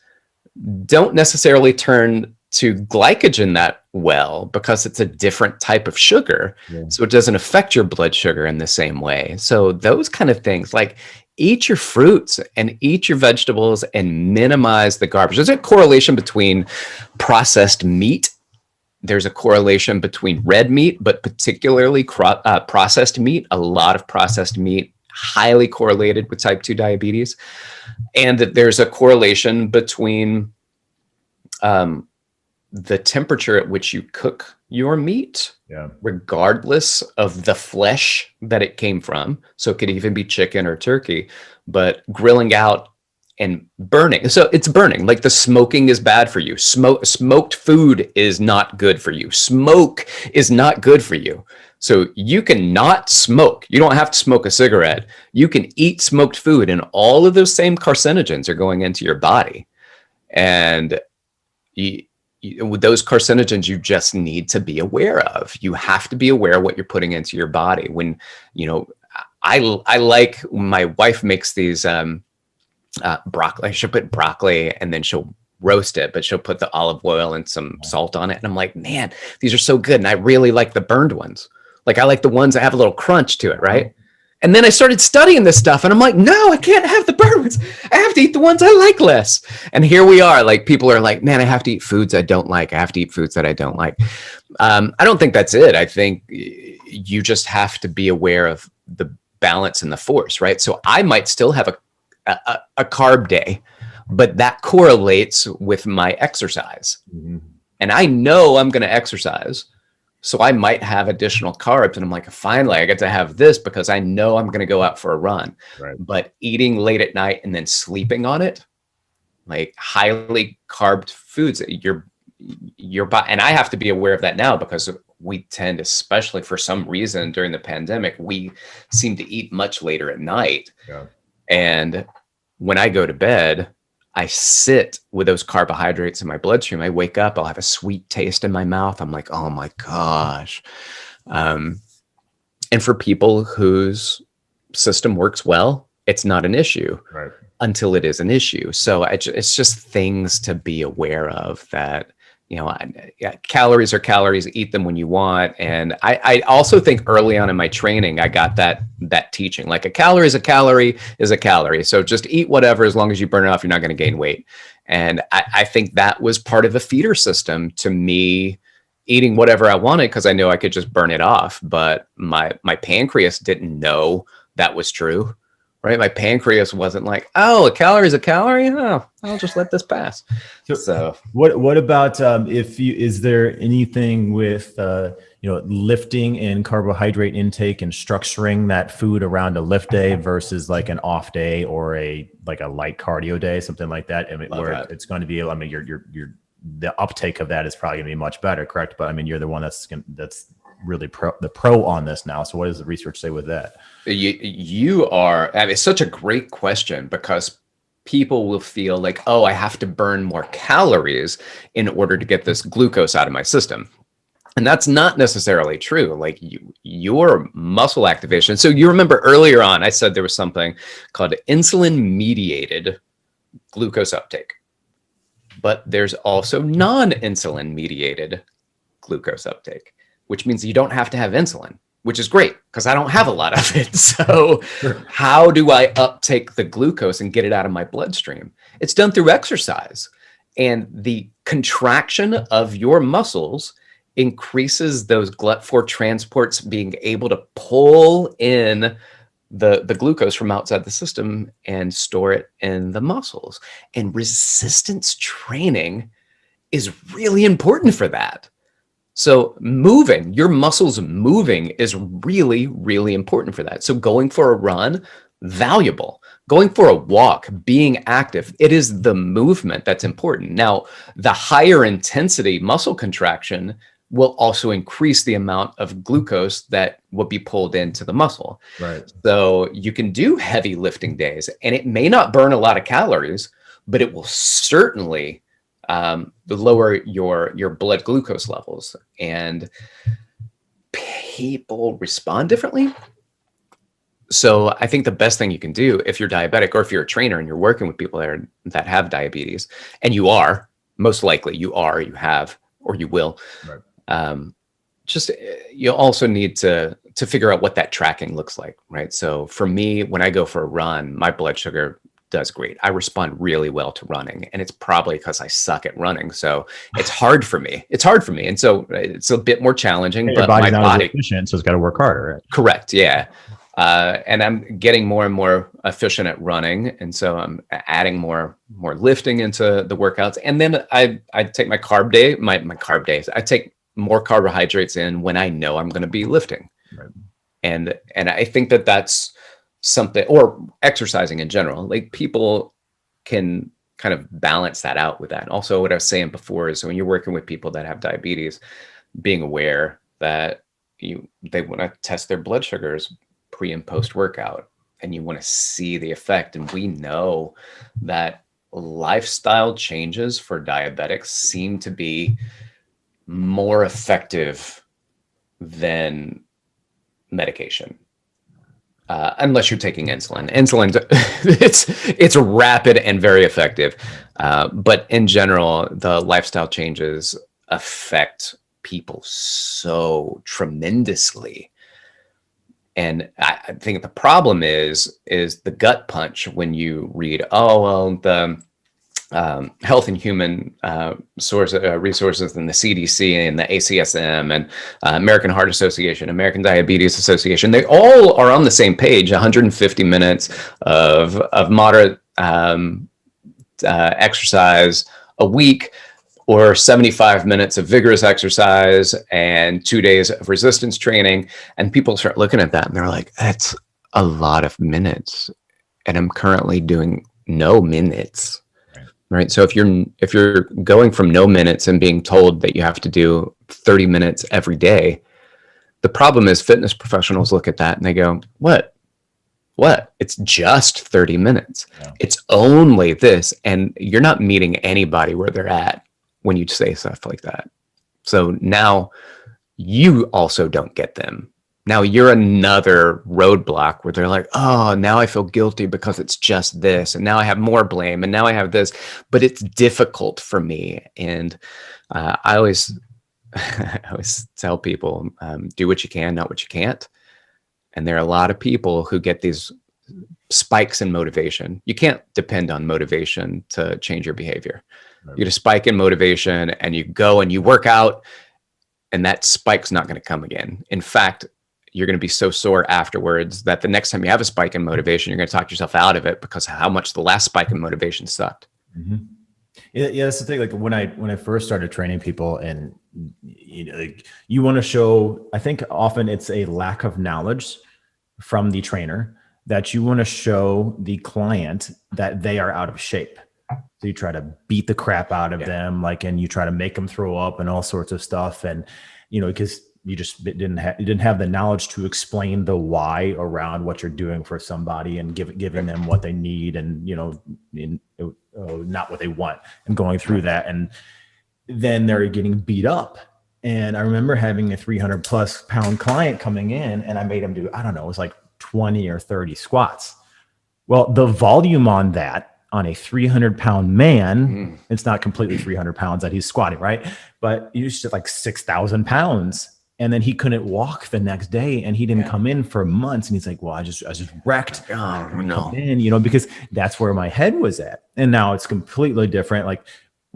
don't necessarily turn to glycogen that well because it's a different type of sugar. So it doesn't affect your blood sugar in the same way. So those kind of things, like eat your fruits and eat your vegetables and minimize the garbage. There's a correlation between processed meat. There's a correlation between red meat, but particularly processed meat. A lot of processed meat highly correlated with type 2 diabetes. And that there's a correlation between the temperature at which you cook your meat, regardless of the flesh that it came from. So it could even be chicken or turkey, but grilling out and burning. So it's burning. Like the smoking is bad for you. Smoked food is not good for you. Smoke is not good for you. So you can not smoke. You don't have to smoke a cigarette. You can eat smoked food, and all of those same carcinogens are going into your body. And with those carcinogens, you just need to be aware of. You have to be aware of what you're putting into your body. When, I like, my wife makes these broccoli. She'll put broccoli and then she'll roast it, but she'll put the olive oil and some salt on it. And I'm like, man, these are so good. And I really like the burned ones. Like I like the ones that have a little crunch to it, right? And then I started studying this stuff and I'm like, no, I can't have the burned ones. I have to eat the ones I like less. And here we are, like people are like, man, I have to eat foods I don't like. I have to eat foods that I don't like. I don't think that's it. I think you just have to be aware of the balance and the force, right? So I might still have a carb day, but that correlates with my exercise. And I know I'm going to exercise. So I might have additional carbs, and I'm like, finally, I get to have this because I know I'm going to go out for a run. But eating late at night and then sleeping on it, like highly carb foods, your body, and I have to be aware of that now because we tend, especially for some reason during the pandemic, we seem to eat much later at night. And when I go to bed, I sit with those carbohydrates in my bloodstream. I wake up, I'll have a sweet taste in my mouth. I'm like, oh my gosh. And for people whose system works well, it's not an issue until it is an issue. So it's just things to be aware of that, calories are calories, eat them when you want. And I also think early on in my training, I got that teaching, like a calorie is a calorie is a calorie. So just eat whatever, as long as you burn it off, you're not going to gain weight. And I think that was part of a feeder system to me, eating whatever I wanted because I knew I could just burn it off. But my pancreas didn't know that was true. Right, my pancreas wasn't like, oh, a calorie is a calorie. Oh, I'll just let this pass. So what about is there anything with lifting and carbohydrate intake and structuring that food around a lift day versus like an off day or a light cardio day, something like that? I mean, it's going to be, the uptake of that is probably going to be much better, correct? But I mean, you're the one that's really the pro on this now. So what does the research say with that? You are, it's such a great question because people will feel like, oh, I have to burn more calories in order to get this glucose out of my system. And that's not necessarily true. Like your muscle activation. So you remember earlier on, I said there was something called insulin mediated glucose uptake, but there's also non-insulin mediated glucose uptake, which means you don't have to have insulin, which is great because I don't have a lot of it. So how do I uptake the glucose and get it out of my bloodstream? It's done through exercise. And the contraction of your muscles increases those GLUT4 transports being able to pull in the glucose from outside the system and store it in the muscles. And resistance training is really important for that. So moving, your muscles moving is really, really important for that. So going for a run, valuable. Going for a walk, being active, it is the movement that's important. Now, the higher intensity muscle contraction will also increase the amount of glucose that will be pulled into the muscle. Right. So you can do heavy lifting days, and it may not burn a lot of calories, but it will certainly lower your blood glucose levels. And people respond differently. So I think the best thing you can do if you're diabetic, or if you're a trainer and you're working with people that have diabetes, and you are, most likely you have, or you will, right. Just you also need to figure out what that tracking looks like, right? So for me, when I go for a run, my blood sugar does great. I respond really well to running, and it's probably because I suck at running. So it's hard for me. And so it's a bit more challenging, but my body efficient, so it's got to work harder. Right? Correct. Yeah. And I'm getting more and more efficient at running. And so I'm adding more lifting into the workouts. And then I take my carb days. I take more carbohydrates in when I know I'm going to be lifting. Right. And I think that's something, or exercising in general, like people can kind of balance that out with that. Also, what I was saying before is when you're working with people that have diabetes, being aware that they want to test their blood sugars pre and post workout, and you want to see the effect. And we know that lifestyle changes for diabetics seem to be more effective than medication. Unless you're taking insulin. It's rapid and very effective. But in general, the lifestyle changes affect people so tremendously. And I think the problem is the gut punch when you read, the Health and Human Resources and the CDC and the ACSM and American Heart Association, American Diabetes Association, they all are on the same page. 150 minutes of moderate exercise a week, or 75 minutes of vigorous exercise and 2 days of resistance training. And people start looking at that and they're like, that's a lot of minutes. And I'm currently doing no minutes. Right. So if you're going from no minutes and being told that you have to do 30 minutes every day, the problem is fitness professionals look at that and they go, what? It's just 30 minutes. Yeah. It's only this. And you're not meeting anybody where they're at when you say stuff like that. So now you also don't get them. Now you're another roadblock where they're like, oh, now I feel guilty because it's just this. And now I have more blame. And now I have this. But it's difficult for me. And I always tell people, do what you can, not what you can't. And there are a lot of people who get these spikes in motivation. You can't depend on motivation to change your behavior. Right. You get a spike in motivation and you go and you work out, and that spike's not going to come again. In fact, you're going to be so sore afterwards that the next time you have a spike in motivation, you're going to talk yourself out of it because of how much the last spike in motivation sucked. Mm-hmm. Yeah, that's the thing. Like when I first started training people, and you want to show, I think often it's a lack of knowledge from the trainer that you want to show the client that they are out of shape. So you try to beat the crap out of them, and you try to make them throw up and all sorts of stuff. And, because you just didn't have the knowledge to explain the why around what you're doing for somebody and giving them what they need and, not what they want, and going through that. And then they're getting beat up. And I remember having a 300 plus pound client coming in, and I made him do, I don't know, it was like 20 or 30 squats. Well, the volume on that, on a 300 pound man, it's not completely 300 pounds that he's squatting, right? But he was just like 6,000 pounds. And then he couldn't walk the next day, and he didn't come in for months. And he's like, well, I just wrecked. Oh, no. Because that's where my head was at. And now it's completely different. Like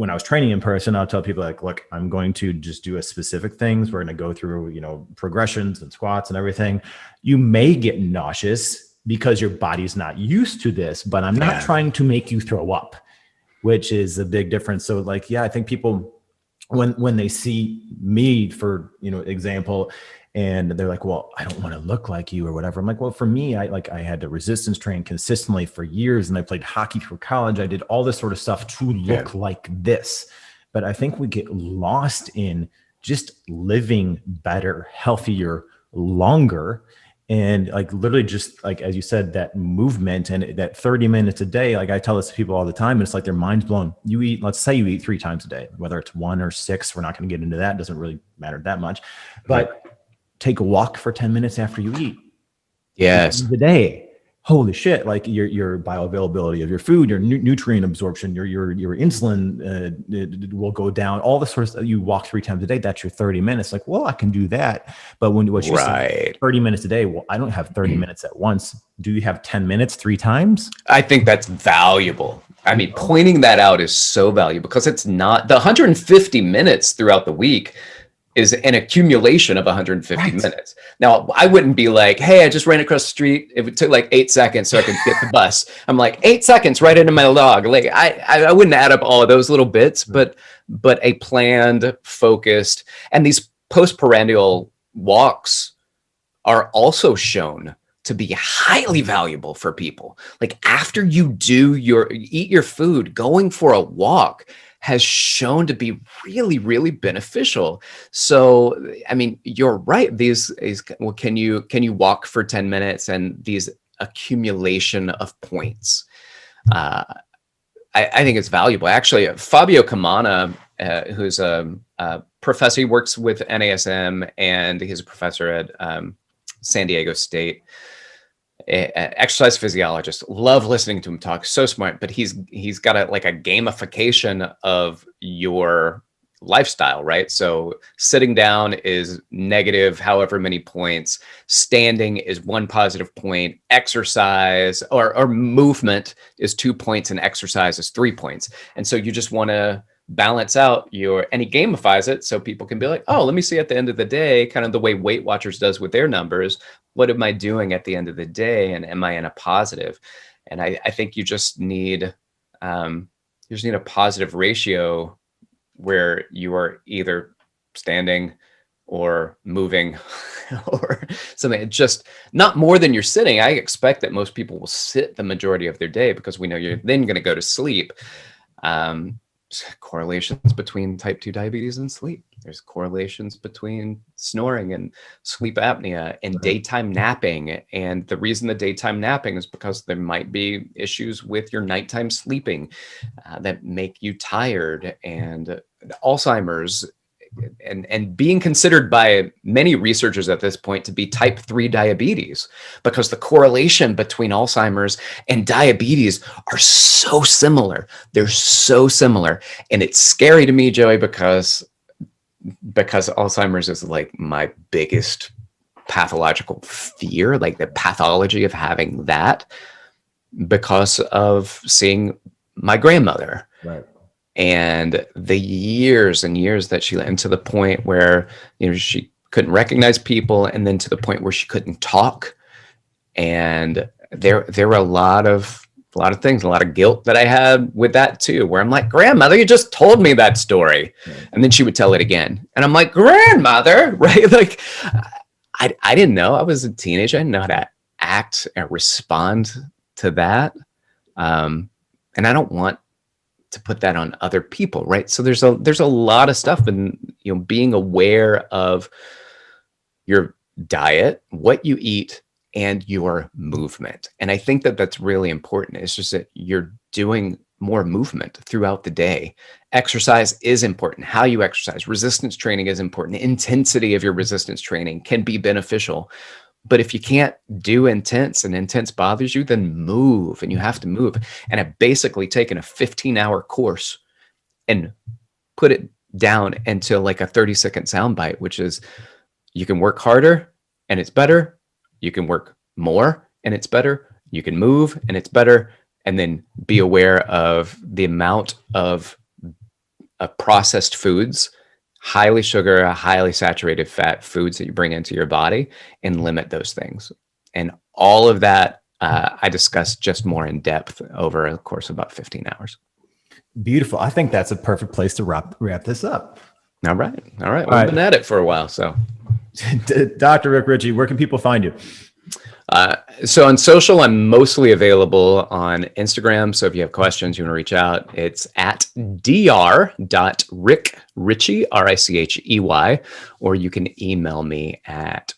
when I was training in person, I'll tell people like, look, I'm going to just do a specific things. We're going to go through, progressions and squats and everything. You may get nauseous because your body's not used to this, but I'm not trying to make you throw up, which is a big difference. So like, I think people, when they see me, for example, and they're like, well, I don't want to look like you or whatever. I'm like, well, for me, I had to resistance train consistently for years, and I played hockey through college. I did all this sort of stuff to look like this. But I think we get lost in just living better, healthier, longer. And like literally just like, as you said, that movement and that 30 minutes a day, like I tell this to people all the time, and it's like their mind's blown. Let's say you eat 3 times a day, whether it's 1 or 6, we're not going to get into that. It doesn't really matter that much, but take a walk for 10 minutes after you eat. Yes. The day. Holy shit. Like your bioavailability of your food, your nutrient absorption, your insulin will go down. All the sorts of, you walk 3 times a day. That's your 30 minutes. Like, well, I can do that. But what you say 30 minutes a day, well, I don't have 30 minutes at once. Do you have 10 minutes 3 times? I think that's valuable. I mean, pointing that out is so valuable, because it's not the 150 minutes throughout the week is an accumulation of 150 minutes. Now, I wouldn't be like, hey, I just ran across the street. It took like 8 seconds so I could get the bus. I'm like, 8 seconds right into my log. Like I wouldn't add up all of those little bits, but a planned, focused, and these postprandial walks are also shown to be highly valuable for people. Like after you eat your food, going for a walk has shown to be really, really beneficial. So, I mean, you're right. Can you walk for 10 minutes, and these accumulation of points? I think it's valuable. Actually, Fabio Camana, who's a professor, he works with NASM, and he's a professor at San Diego State. Exercise physiologist. Love listening to him talk. So smart, but he's got a gamification of your lifestyle, right? So sitting down is negative however many points, standing is 1 positive point, exercise or movement is 2 points, and exercise is 3 points. And so you just want to balance out and he gamifies it so people can be like, oh, let me see at the end of the day, kind of the way Weight Watchers does with their numbers, what am I doing at the end of the day, and am I in a positive? And I think you just need a positive ratio where you are either standing or moving or something, just not more than you're sitting. I expect that most people will sit the majority of their day, because we know you're then going to go to sleep. Correlations between type 2 diabetes and sleep. There's correlations between snoring and sleep apnea and daytime napping. And the reason the daytime napping is because there might be issues with your nighttime sleeping that make you tired, and Alzheimer's, and being considered by many researchers at this point to be type 3 diabetes, because the correlation between Alzheimer's and diabetes are so similar. They're so similar. And it's scary to me, Joey, because Alzheimer's is like my biggest pathological fear, like the pathology of having that, because of seeing my grandmother. Right. And the years and years that she lived, to the point where, she couldn't recognize people, and then to the point where she couldn't talk. And there were a lot of things, a lot of guilt that I had with that too, where I'm like, grandmother, you just told me that story. And then she would tell it again. And I'm like, grandmother, right? Like, I didn't know. I was a teenager. I didn't know how to act and respond to that. And I don't want to put that on other people, right? So there's a lot of stuff, and being aware of your diet, what you eat, and your movement. And I think that that's really important. It's just that you're doing more movement throughout the day. Exercise is important. How you exercise, resistance training is important. The intensity of your resistance training can be beneficial. But if you can't do intense, and intense bothers you, then move, and you have to move. And I've basically taken a 15-hour course and put it down into like a 30-second soundbite, which is, you can work harder and it's better. You can work more and it's better. You can move and it's better. And then be aware of the amount of processed foods, highly sugar, highly saturated fat foods that you bring into your body, and limit those things. And all of that I discussed just more in depth over the course of about 15 hours. Beautiful. I think that's a perfect place to wrap this up. All right. We've been at it for a while. So, Dr. Rick Richey, where can people find you? So on social, I'm mostly available on Instagram. So if you have questions, you want to reach out, it's at dr.rickrichey, RICHEY, or you can email me at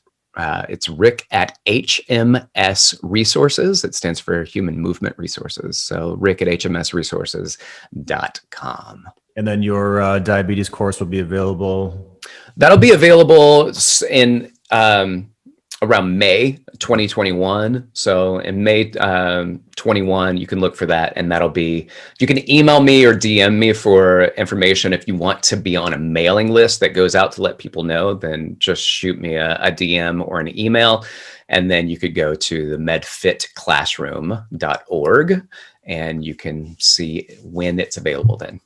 it's Rick at HMS Resources. It stands for Human Movement Resources. So Rick at HMSresources.com. And then your diabetes course will be available. That'll be available in around May 2021. So in May 21, you can look for that. And that'll be, you can email me or DM me for information. If you want to be on a mailing list that goes out to let people know, then just shoot me a DM or an email. And then you could go to the medfitclassroom.org and you can see when it's available then.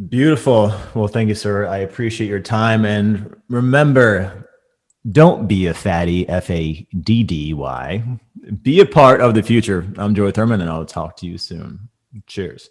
Beautiful. Well, thank you, sir. I appreciate your time. And remember, don't be a fatty, FADDY. Be a part of the future. I'm Joey Thurman, and I'll talk to you soon. Cheers.